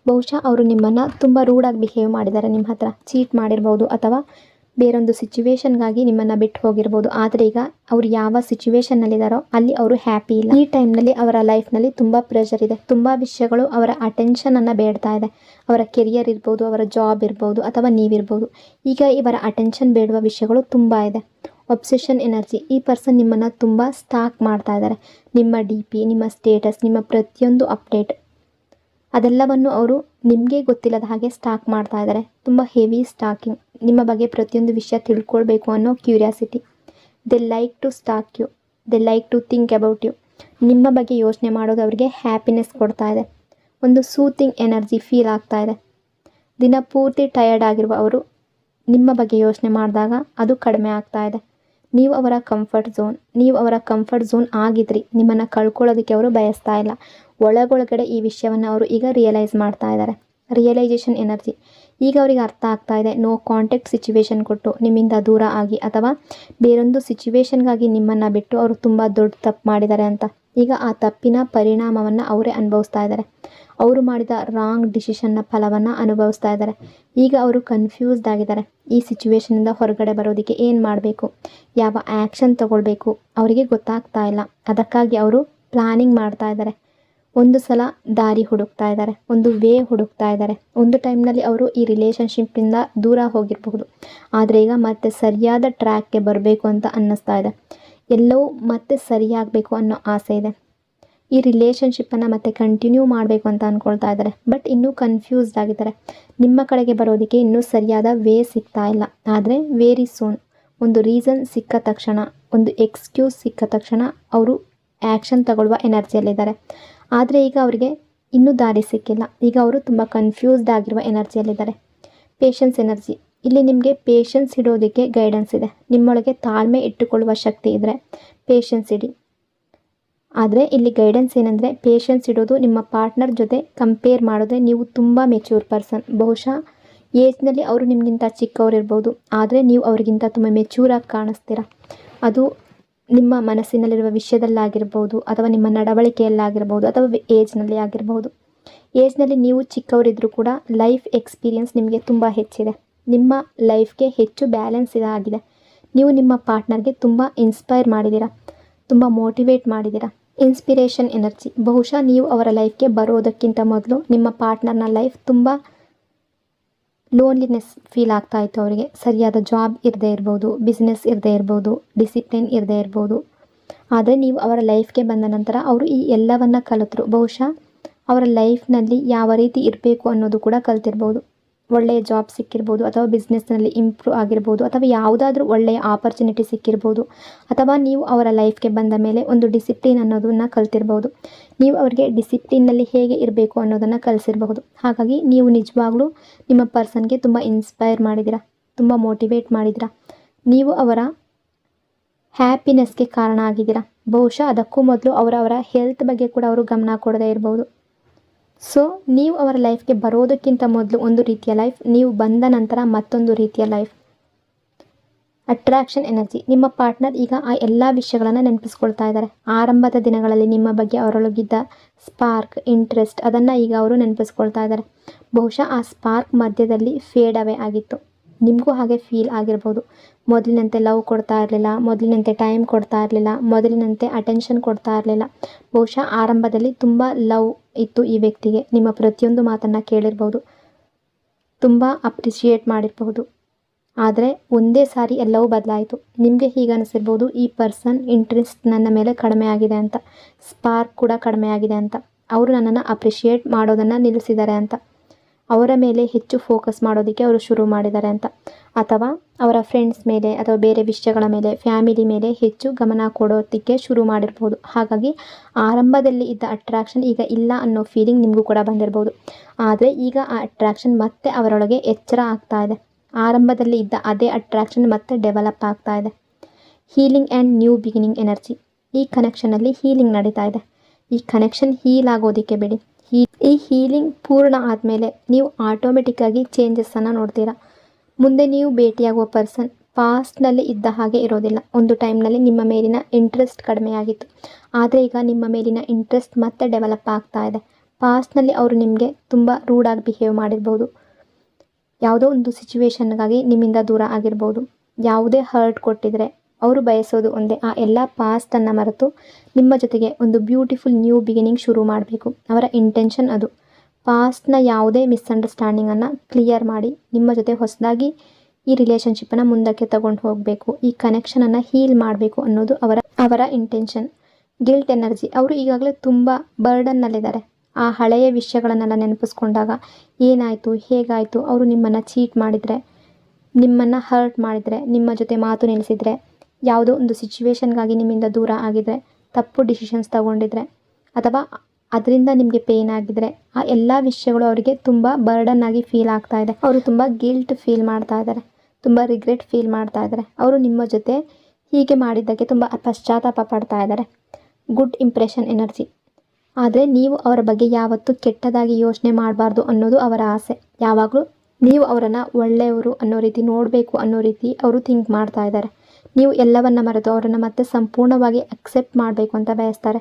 ಬಹುಶಃ ಅವರು ನಿಮ್ಮನ್ನು ತುಂಬ ರೂಡಾಗಿ ಬಿಹೇವ್ ಮಾಡಿದ್ದಾರೆ, ನಿಮ್ಮ ಹತ್ರ ಚೀಟ್ ಮಾಡಿರ್ಬೋದು ಅಥವಾ ಬೇರೊಂದು ಸಿಚುವೇಶನ್ಗಾಗಿ ನಿಮ್ಮನ್ನು ಬಿಟ್ಟು ಹೋಗಿರ್ಬೋದು. ಆದರೆ ಈಗ ಅವ್ರು ಯಾವ ಸಿಚುವೇಶನ್ನಲ್ಲಿದ್ದಾರೋ ಅಲ್ಲಿ ಅವರು ಹ್ಯಾಪಿ ಇಲ್ಲ. ಈ ಟೈಮ್ನಲ್ಲಿ ಅವರ ಲೈಫ್ನಲ್ಲಿ ತುಂಬ ಪ್ರೆಷರ್ ಇದೆ. ತುಂಬ ವಿಷಯಗಳು ಅವರ ಅಟೆನ್ಷನನ್ನು ಬೇಡ್ತಾ ಇದೆ. ಅವರ ಕೆರಿಯರ್ ಇರ್ಬೋದು, ಅವರ ಜಾಬ್ ಇರ್ಬೋದು ಅಥವಾ ನೀವಿರ್ಬೋದು. ಈಗ ಇವರ ಅಟೆನ್ಷನ್ ಬೇಡುವ ವಿಷಯಗಳು ತುಂಬ ಇದೆ. Obsession energy. ಈ ಪರ್ಸನ್ ನಿಮ್ಮನ್ನು ತುಂಬ ಸ್ಟಾಕ್ ಮಾಡ್ತಾ ಇದ್ದಾರೆ. ನಿಮ್ಮ DP, ನಿಮ್ಮ ಸ್ಟೇಟಸ್, ನಿಮ್ಮ ಪ್ರತಿಯೊಂದು ಅಪ್ಡೇಟ್ ಅದೆಲ್ಲವನ್ನು ಅವರು ನಿಮಗೆ ಗೊತ್ತಿಲ್ಲದ ಹಾಗೆ ಸ್ಟಾಕ್ ಮಾಡ್ತಾ ಇದ್ದಾರೆ. ತುಂಬ ಹೆವಿ ಸ್ಟಾಕಿಂಗ್. ನಿಮ್ಮ ಬಗ್ಗೆ ಪ್ರತಿಯೊಂದು ವಿಷಯ ತಿಳ್ಕೊಳ್ಬೇಕು ಅನ್ನೋ curiosity. They like to stalk you, they like to think about you. ನಿಮ್ಮ ಬಗ್ಗೆ ಯೋಚನೆ ಮಾಡೋದು ಅವರಿಗೆ ಹ್ಯಾಪಿನೆಸ್ ಕೊಡ್ತಾ ಇದೆ. ಒಂದು ಸೂತಿಂಗ್ ಎನರ್ಜಿ ಫೀಲ್ ಆಗ್ತಾ ಇದೆ. ದಿನ ಪೂರ್ತಿ ಟಯರ್ಡ್ ಆಗಿರುವ ಅವರು ನಿಮ್ಮ ಬಗ್ಗೆ ಯೋಚನೆ ಮಾಡಿದಾಗ ಅದು ಕಡಿಮೆ ಆಗ್ತಾ ಇದೆ. ನೀವು ಅವರ ಕಂಫರ್ಟ್ ಝೋನ್ ಆಗಿದ್ರಿ. ನಿಮ್ಮನ್ನು ಕಳ್ಕೊಳ್ಳೋದಕ್ಕೆ ಅವರು ಬಯಸ್ತಾ ಇಲ್ಲ. ಒಳಗೊಳಗಡೆ ಈ ವಿಷಯವನ್ನು ಅವರು ಈಗ ರಿಯಲೈಸ್ ಮಾಡ್ತಾ ಇದ್ದಾರೆ. Realisation energy. ಈಗ ಅವರಿಗೆ ಅರ್ಥ ಆಗ್ತಾ ಇದೆ. ನೋ ಕಾಂಟ್ಯಾಕ್ಟ್ ಸಿಚುವೇಶನ್ ಕೊಟ್ಟು ನಿಮ್ಮಿಂದ ದೂರ ಆಗಿ ಅಥವಾ ಬೇರೊಂದು ಸಿಚುವೇಶನ್ಗಾಗಿ ನಿಮ್ಮನ್ನು ಬಿಟ್ಟು ಅವರು ತುಂಬ ದೊಡ್ಡ ತಪ್ಪು ಮಾಡಿದ್ದಾರೆ ಅಂತ. ಈಗ ಆ ತಪ್ಪಿನ ಪರಿಣಾಮವನ್ನು ಅವರೇ ಅನುಭವಿಸ್ತಾ ಇದ್ದಾರೆ. ಅವರು ಮಾಡಿದ ರಾಂಗ್ ಡಿಸಿಷನ್ನ ಫಲವನ್ನು ಅನುಭವಿಸ್ತಾ ಇದ್ದಾರೆ. ಈಗ ಅವರು ಕನ್ಫ್ಯೂಸ್ಡ್ ಆಗಿದ್ದಾರೆ. ಈ ಸಿಚುವೇಶನಿಂದ ಹೊರಗಡೆ ಬರೋದಕ್ಕೆ ಏನು ಮಾಡಬೇಕು, ಯಾವ ಆ್ಯಕ್ಷನ್ ತಗೊಳ್ಬೇಕು ಅವರಿಗೆ ಗೊತ್ತಾಗ್ತಾ ಇಲ್ಲ. ಅದಕ್ಕಾಗಿ ಅವರು ಪ್ಲಾನಿಂಗ್ ಮಾಡ್ತಾ ಇದ್ದಾರೆ. ಒಂದು ಸಲ ದಾರಿ ಹುಡುಕ್ತಾ ಇದ್ದಾರೆ, ಒಂದು ವೇ ಹುಡುಕ್ತಾ ಇದ್ದಾರೆ. ಒಂದು ಟೈಮ್ನಲ್ಲಿ ಅವರು ಈ ರಿಲೇಷನ್ಶಿಪ್ಪಿಂದ ದೂರ ಹೋಗಿರಬಹುದು. ಆದರೆ ಈಗ ಮತ್ತೆ ಸರಿಯಾದ ಟ್ರ್ಯಾಕ್ಗೆ ಬರಬೇಕು ಅಂತ ಅನ್ನಿಸ್ತಾ ಇದೆ. ಎಲ್ಲವೂ ಮತ್ತೆ ಸರಿಯಾಗಬೇಕು ಅನ್ನೋ ಆಸೆ ಇದೆ. ಈ ರಿಲೇಷನ್ಶಿಪ್ಪನ್ನು ಮತ್ತೆ ಕಂಟಿನ್ಯೂ ಮಾಡಬೇಕು ಅಂತ ಅಂದ್ಕೊಳ್ತಾ ಇದ್ದಾರೆ. ಬಟ್ ಇನ್ನೂ ಕನ್ಫ್ಯೂಸ್ಡ್ ಆಗಿದ್ದಾರೆ. ನಿಮ್ಮ ಕಡೆಗೆ ಬರೋದಕ್ಕೆ ಇನ್ನೂ ಸರಿಯಾದ ವೇ ಸಿಗ್ತಾ ಇಲ್ಲ. ಆದರೆ ವೆರಿ ಸೂನ್ ಒಂದು ರೀಸನ್ ಸಿಕ್ಕ ತಕ್ಷಣ, ಒಂದು ಎಕ್ಸ್ಕ್ಯೂಸ್ ಸಿಕ್ಕ ತಕ್ಷಣ ಅವರು ಆ್ಯಕ್ಷನ್ ತಗೊಳ್ಳುವ ಎನರ್ಜಿಯಲ್ಲಿದ್ದಾರೆ. ಆದರೆ ಈಗ ಅವರಿಗೆ ಇನ್ನೂ ದಾರಿ ಸಿಕ್ಕಿಲ್ಲ. ಈಗ ಅವರು ತುಂಬ ಕನ್ಫ್ಯೂಸ್ಡ್ ಆಗಿರುವ ಎನರ್ಜಿಯಲ್ಲಿದ್ದಾರೆ. Patience energy. ಇಲ್ಲಿ ನಿಮಗೆ ಪೇಷನ್ಸ್ ಇಡೋದಕ್ಕೆ ಗೈಡೆನ್ಸ್ ಇದೆ. ನಿಮ್ಮೊಳಗೆ ತಾಳ್ಮೆ ಇಟ್ಟುಕೊಳ್ಳುವ ಶಕ್ತಿ ಇದ್ದರೆ ಪೇಷನ್ಸ್ ಇಡಿ. ಆದರೆ ಇಲ್ಲಿ ಗೈಡೆನ್ಸ್ ಏನಂದರೆ, ಪೇಷನ್ಸ್ ಇಡೋದು ನಿಮ್ಮ ಪಾರ್ಟ್ನರ್ ಜೊತೆ ಕಂಪೇರ್ ಮಾಡಿದ್ರೆ ನೀವು ತುಂಬ ಮೆಚ್ಯೂರ್ ಪರ್ಸನ್. ಬಹುಶಃ ಏಜ್ನಲ್ಲಿ ಅವರು ನಿಮಗಿಂತ ಚಿಕ್ಕವರಿರ್ಬೋದು, ಆದರೆ ನೀವು ಅವ್ರಿಗಿಂತ ತುಂಬ ಮೆಚ್ಯೂರಾಗಿ ಕಾಣಿಸ್ತೀರ. ಅದು ನಿಮ್ಮ ಮನಸ್ಸಿನಲ್ಲಿರುವ ವಿಷಯದಲ್ಲಾಗಿರ್ಬೋದು ಅಥವಾ ನಿಮ್ಮ ನಡವಳಿಕೆಯಲ್ಲಾಗಿರ್ಬೋದು ಅಥವಾ ಏಜ್ನಲ್ಲಿ ಆಗಿರ್ಬೋದು. ಏಜ್ನಲ್ಲಿ ನೀವು ಚಿಕ್ಕವರಿದ್ದರೂ ಕೂಡ ಲೈಫ್ ಎಕ್ಸ್ಪೀರಿಯನ್ಸ್ ನಿಮಗೆ ತುಂಬ ಹೆಚ್ಚಿದೆ. ನಿಮ್ಮ ಲೈಫ್ಗೆ ಹೆಚ್ಚು ಬ್ಯಾಲೆನ್ಸ್ ಆಗಿದೆ. ನೀವು ನಿಮ್ಮ ಪಾರ್ಟ್ನರ್ಗೆ ತುಂಬ ಇನ್ಸ್ಪೈರ್ ಮಾಡಿದ್ದೀರಾ, ತುಂಬ ಮೋಟಿವೇಟ್ ಮಾಡಿದ್ದೀರಾ. Inspiration energy. ಬಹುಶಃ ನೀವು ಅವರ ಲೈಫ್ಗೆ ಬರೋದಕ್ಕಿಂತ ಮೊದಲು ನಿಮ್ಮ ಪಾರ್ಟ್ನರ್ನ ಲೈಫ್ ತುಂಬ ಲೋನ್ಲಿನೆಸ್ ಫೀಲ್ ಆಗ್ತಾ ಇತ್ತು ಅವರಿಗೆ. ಸರಿಯಾದ ಜಾಬ್ ಇರದೇ ಇರ್ಬೋದು, ಬಿಸ್ನೆಸ್ ಇರದೇ ಇರ್ಬೋದು, ಡಿಸಿಪ್ಲಿನ್ ಇರದೇ ಇರ್ಬೋದು. ಆದರೆ ನೀವು ಅವರ ಲೈಫ್ಗೆ ಬಂದ ನಂತರ ಅವರು ಈ ಎಲ್ಲವನ್ನು ಕಲಿತರು. ಬಹುಶಃ ಅವರ ಲೈಫ್ನಲ್ಲಿ ಯಾವ ರೀತಿ ಇರಬೇಕು ಅನ್ನೋದು ಕೂಡ ಕಲ್ತಿರ್ಬೋದು. ಒಳ್ಳೆಯ ಜಾಬ್ ಸಿಕ್ಕಿರ್ಬೋದು ಅಥವಾ ಬಿಸ್ನೆಸ್ನಲ್ಲಿ ಇಂಪ್ರೂವ್ ಆಗಿರ್ಬೋದು ಅಥವಾ ಯಾವುದಾದ್ರೂ ಒಳ್ಳೆಯ ಆಪರ್ಚುನಿಟಿ ಸಿಕ್ಕಿರ್ಬೋದು. ಅಥವಾ ನೀವು ಅವರ ಲೈಫ್ಗೆ ಬಂದ ಮೇಲೆ ಒಂದು ಡಿಸಿಪ್ಲಿನ್ ಅನ್ನೋದನ್ನು ಕಲ್ತಿರ್ಬೋದು. ನೀವು ಅವರಿಗೆ ಡಿಸಿಪ್ಲಿನ್ನಲ್ಲಿ ಹೇಗೆ ಇರಬೇಕು ಅನ್ನೋದನ್ನು ಕಲಿಸಿರಬಹುದು. ಹಾಗಾಗಿ ನೀವು ನಿಜವಾಗ್ಲೂ ನಿಮ್ಮ ಪರ್ಸನ್ಗೆ ತುಂಬ ಇನ್ಸ್ಪೈರ್ ಮಾಡಿದ್ದೀರಾ, ತುಂಬ ಮೋಟಿವೇಟ್ ಮಾಡಿದ್ದೀರಾ. ನೀವು ಅವರ ಹ್ಯಾಪಿನೆಸ್ಗೆ ಕಾರಣ ಆಗಿದ್ದೀರಾ. ಬಹುಶಃ ಅದಕ್ಕೂ ಮೊದಲು ಅವರ ಹೆಲ್ತ್ ಬಗ್ಗೆ ಕೂಡ ಅವರು ಗಮನ ಕೊಡದೇ ಇರ್ಬೋದು. ಸೊ ನೀವು ಅವರ ಲೈಫ್ಗೆ ಬರೋದಕ್ಕಿಂತ ಮೊದಲು ಒಂದು ರೀತಿಯ ಲೈಫ್, ನೀವು ಬಂದ ನಂತರ ಮತ್ತೊಂದು ರೀತಿಯ ಲೈಫ್. Attraction energy. ನಿಮ್ಮ ಪಾರ್ಟ್ನರ್ ಈಗ ಆ ಎಲ್ಲ ವಿಷಯಗಳನ್ನು ನೆನಪಿಸ್ಕೊಳ್ತಾ ಇದ್ದಾರೆ. ಆರಂಭದ ದಿನಗಳಲ್ಲಿ ನಿಮ್ಮ ಬಗ್ಗೆ ಅವರೊಳಗಿದ್ದ ಸ್ಪಾರ್ಕ್, ಇಂಟ್ರೆಸ್ಟ್ ಅದನ್ನು ಈಗ ಅವರು ನೆನಪಿಸ್ಕೊಳ್ತಾ ಇದ್ದಾರೆ. ಬಹುಶಃ ಆ ಸ್ಪಾರ್ಕ್ ಮಧ್ಯದಲ್ಲಿ ಫೇಡ್ ಅವೇ ಆಗಿತ್ತು. ನಿಮಗೂ ಹಾಗೆ ಫೀಲ್ ಆಗಿರ್ಬೋದು. ಮೊದಲಿನಂತೆ ಲವ್ ಕೊಡ್ತಾ ಇರಲಿಲ್ಲ, ಮೊದಲಿನಂತೆ ಟೈಮ್ ಕೊಡ್ತಾ ಇರಲಿಲ್ಲ, ಮೊದಲಿನಂತೆ ಅಟೆನ್ಷನ್ ಕೊಡ್ತಾ ಇರಲಿಲ್ಲ. ಬಹುಶಃ ಆರಂಭದಲ್ಲಿ ತುಂಬ ಲವ್ ಇತ್ತು ಈ ವ್ಯಕ್ತಿಗೆ. ನಿಮ್ಮ ಪ್ರತಿಯೊಂದು ಮಾತನ್ನು ಕೇಳಿರ್ಬೋದು, ತುಂಬ ಅಪ್ರಿಷಿಯೇಟ್ ಮಾಡಿರಬಹುದು. ಆದರೆ ಒಂದೇ ಸಾರಿ ಎಲ್ಲವೂ ಬದಲಾಯಿತು. ನಿಮಗೆ ಹೀಗೆ ಅನಿಸಿರ್ಬೋದು, ಈ ಪರ್ಸನ್ ಇಂಟ್ರೆಸ್ಟ್ ನನ್ನ ಮೇಲೆ ಕಡಿಮೆ ಆಗಿದೆ ಅಂತ, ಸ್ಪಾರ್ಕ್ ಕೂಡ ಕಡಿಮೆ ಆಗಿದೆ ಅಂತ, ಅವರು ನನ್ನನ್ನು ಅಪ್ರಿಷಿಯೇಟ್ ಮಾಡೋದನ್ನು ನಿಲ್ಲಿಸಿದ್ದಾರೆ ಅಂತ. ಅವರ ಮೇಲೆ ಹೆಚ್ಚು ಫೋಕಸ್ ಮಾಡೋದಕ್ಕೆ ಅವರು ಶುರು ಮಾಡಿದ್ದಾರೆ ಅಂತ, ಅಥವಾ ಅವರ ಫ್ರೆಂಡ್ಸ್ ಮೇಲೆ ಅಥವಾ ಬೇರೆ ವಿಷಯಗಳ ಮೇಲೆ, ಫ್ಯಾಮಿಲಿ ಮೇಲೆ ಹೆಚ್ಚು ಗಮನ ಕೊಡೋದಕ್ಕೆ ಶುರು ಮಾಡಿರ್ಬೋದು. ಹಾಗಾಗಿ ಆರಂಭದಲ್ಲಿ ಇದ್ದ ಅಟ್ರಾಕ್ಷನ್ ಈಗ ಇಲ್ಲ ಅನ್ನೋ ಫೀಲಿಂಗ್ ನಿಮಗೂ ಕೂಡ ಬಂದಿರ್ಬೋದು. ಆದರೆ ಈಗ ಆ ಅಟ್ರಾಕ್ಷನ್ ಮತ್ತೆ ಅವರೊಳಗೆ ಎಚ್ಚರ ಆಗ್ತಾ ಇದೆ. ಆರಂಭದಲ್ಲಿ ಇದ್ದ ಅದೇ ಅಟ್ರಾಕ್ಷನ್ ಮತ್ತೆ ಡೆವಲಪ್ ಆಗ್ತಾ ಇದೆ. Healing and new beginning energy. ಈ ಕನೆಕ್ಷನಲ್ಲಿ ಹೀಲಿಂಗ್ ನಡೀತಾ ಇದೆ. ಈ ಕನೆಕ್ಷನ್ ಹೀಲ್ ಆಗೋದಕ್ಕೆ ಬಿಡಿ. ಈ ಹೀಲಿಂಗ್ ಪೂರ್ಣ ಆದಮೇಲೆ ನೀವು ಆಟೋಮೆಟಿಕ್ಕಾಗಿ ಚೇಂಜಸ್ಸನ್ನು ನೋಡ್ತೀರಾ. ಮುಂದೆ ನೀವು ಭೇಟಿಯಾಗುವ ಪರ್ಸನ್ ಪಾಸ್ಟ್ನಲ್ಲಿ ಇದ್ದ ಹಾಗೆ ಇರೋದಿಲ್ಲ. ಒಂದು ಟೈಮ್ನಲ್ಲಿ ನಿಮ್ಮ ಮೇಲಿನ ಇಂಟ್ರೆಸ್ಟ್ ಕಡಿಮೆಯಾಗಿತ್ತು, ಆದರೆ ಈಗ ನಿಮ್ಮ ಮೇಲಿನ ಇಂಟ್ರೆಸ್ಟ್ ಮತ್ತೆ ಡೆವಲಪ್ ಆಗ್ತಾ ಇದೆ. ಪಾಸ್ಟ್ನಲ್ಲಿ ಅವರು ನಿಮಗೆ ತುಂಬ ರೂಡಾಗಿ ಬಿಹೇವ್ ಮಾಡಿರ್ಬೋದು. ಯಾವುದೋ ಒಂದು ಸಿಚುವೇಶನ್ಗಾಗಿ ನಿಮ್ಮಿಂದ ದೂರ ಆಗಿರ್ಬೋದು. ಯಾವುದೇ ಹರ್ಟ್ ಕೊಟ್ಟಿದ್ರೆ ಅವರು ಬಯಸೋದು ಒಂದೇ, ಆ ಎಲ್ಲ ಪಾಸ್ಟನ್ನು ಮರೆತು ನಿಮ್ಮ ಜೊತೆಗೆ ಒಂದು ಬ್ಯೂಟಿಫುಲ್ ನ್ಯೂ ಬಿಗಿನಿಂಗ್ ಶುರು ಮಾಡಬೇಕು. ಅವರ ಇಂಟೆನ್ಷನ್ ಅದು. ಪಾಸ್ಟ್ನ ಯಾವುದೇ ಮಿಸ್ಅಂಡರ್ಸ್ಟ್ಯಾಂಡಿಂಗನ್ನು ಕ್ಲಿಯರ್ ಮಾಡಿ ನಿಮ್ಮ ಜೊತೆ ಹೊಸದಾಗಿ ಈ ರಿಲೇಷನ್ಶಿಪ್ಪನ್ನು ಮುಂದಕ್ಕೆ ತಗೊಂಡು ಹೋಗಬೇಕು. ಈ ಕನೆಕ್ಷನನ್ನು ಹೀಲ್ ಮಾಡಬೇಕು ಅನ್ನೋದು ಅವರ ಇಂಟೆನ್ಷನ್. Guilt energy. ಅವರು ಈಗಾಗಲೇ ತುಂಬ ಬರ್ಡನ್ನಲ್ಲಿದ್ದಾರೆ. ಆ ಹಳೆಯ ವಿಷಯಗಳನ್ನೆಲ್ಲ ನೆನಪಿಸ್ಕೊಂಡಾಗ ಏನಾಯಿತು, ಹೇಗಾಯಿತು, ಅವರು ನಿಮ್ಮನ್ನು ಚೀಟ್ ಮಾಡಿದರೆ, ನಿಮ್ಮನ್ನು ಹರ್ಟ್ ಮಾಡಿದರೆ, ನಿಮ್ಮ ಜೊತೆ ಮಾತು ನಿಲ್ಲಿಸಿದರೆ, ಯಾವುದೋ ಒಂದು ಸಿಚುವೇಶನ್ಗಾಗಿ ನಿಮ್ಮಿಂದ ದೂರ ಆಗಿದರೆ, ತಪ್ಪು ಡಿಸಿಷನ್ಸ್ ತಗೊಂಡಿದ್ರೆ, ಅಥವಾ ಅದರಿಂದ ನಿಮಗೆ ಪೇಯ್ನ್ ಆಗಿದ್ರೆ, ಆ ಎಲ್ಲ ವಿಷಯಗಳು ಅವರಿಗೆ ತುಂಬ ಬರ್ಡನ್ ಆಗಿ ಫೀಲ್ ಆಗ್ತಾ ಇದೆ. ಅವರು ತುಂಬ ಗಿಲ್ಟ್ ಫೀಲ್ ಮಾಡ್ತಾ ಇದ್ದಾರೆ, ತುಂಬ ರಿಗ್ರೆಟ್ ಫೀಲ್ ಮಾಡ್ತಾ ಇದ್ದಾರೆ. ಅವರು ನಿಮ್ಮ ಜೊತೆ ಹೀಗೆ ಮಾಡಿದ್ದಕ್ಕೆ ತುಂಬ ಪಶ್ಚಾತ್ತಾಪ ಪಡ್ತಾ ಇದ್ದಾರೆ. Good impression energy. ಆದರೆ ನೀವು ಅವರ ಬಗ್ಗೆ ಯಾವತ್ತೂ ಕೆಟ್ಟದಾಗಿ ಯೋಚನೆ ಮಾಡಬಾರ್ದು ಅನ್ನೋದು ಅವರ ಆಸೆ. ಯಾವಾಗಲೂ ನೀವು ಅವರನ್ನು ಒಳ್ಳೆಯವರು ಅನ್ನೋ ರೀತಿ ನೋಡಬೇಕು ಅನ್ನೋ ರೀತಿ ಅವರು ಥಿಂಕ್ ಮಾಡ್ತಾ ಇದ್ದಾರೆ. ನೀವು ಎಲ್ಲವನ್ನ ಮರೆತು ಅವರನ್ನು ಮತ್ತೆ ಸಂಪೂರ್ಣವಾಗಿ ಅಕ್ಸೆಪ್ಟ್ ಮಾಡಬೇಕು ಅಂತ ಬಯಸ್ತಾರೆ.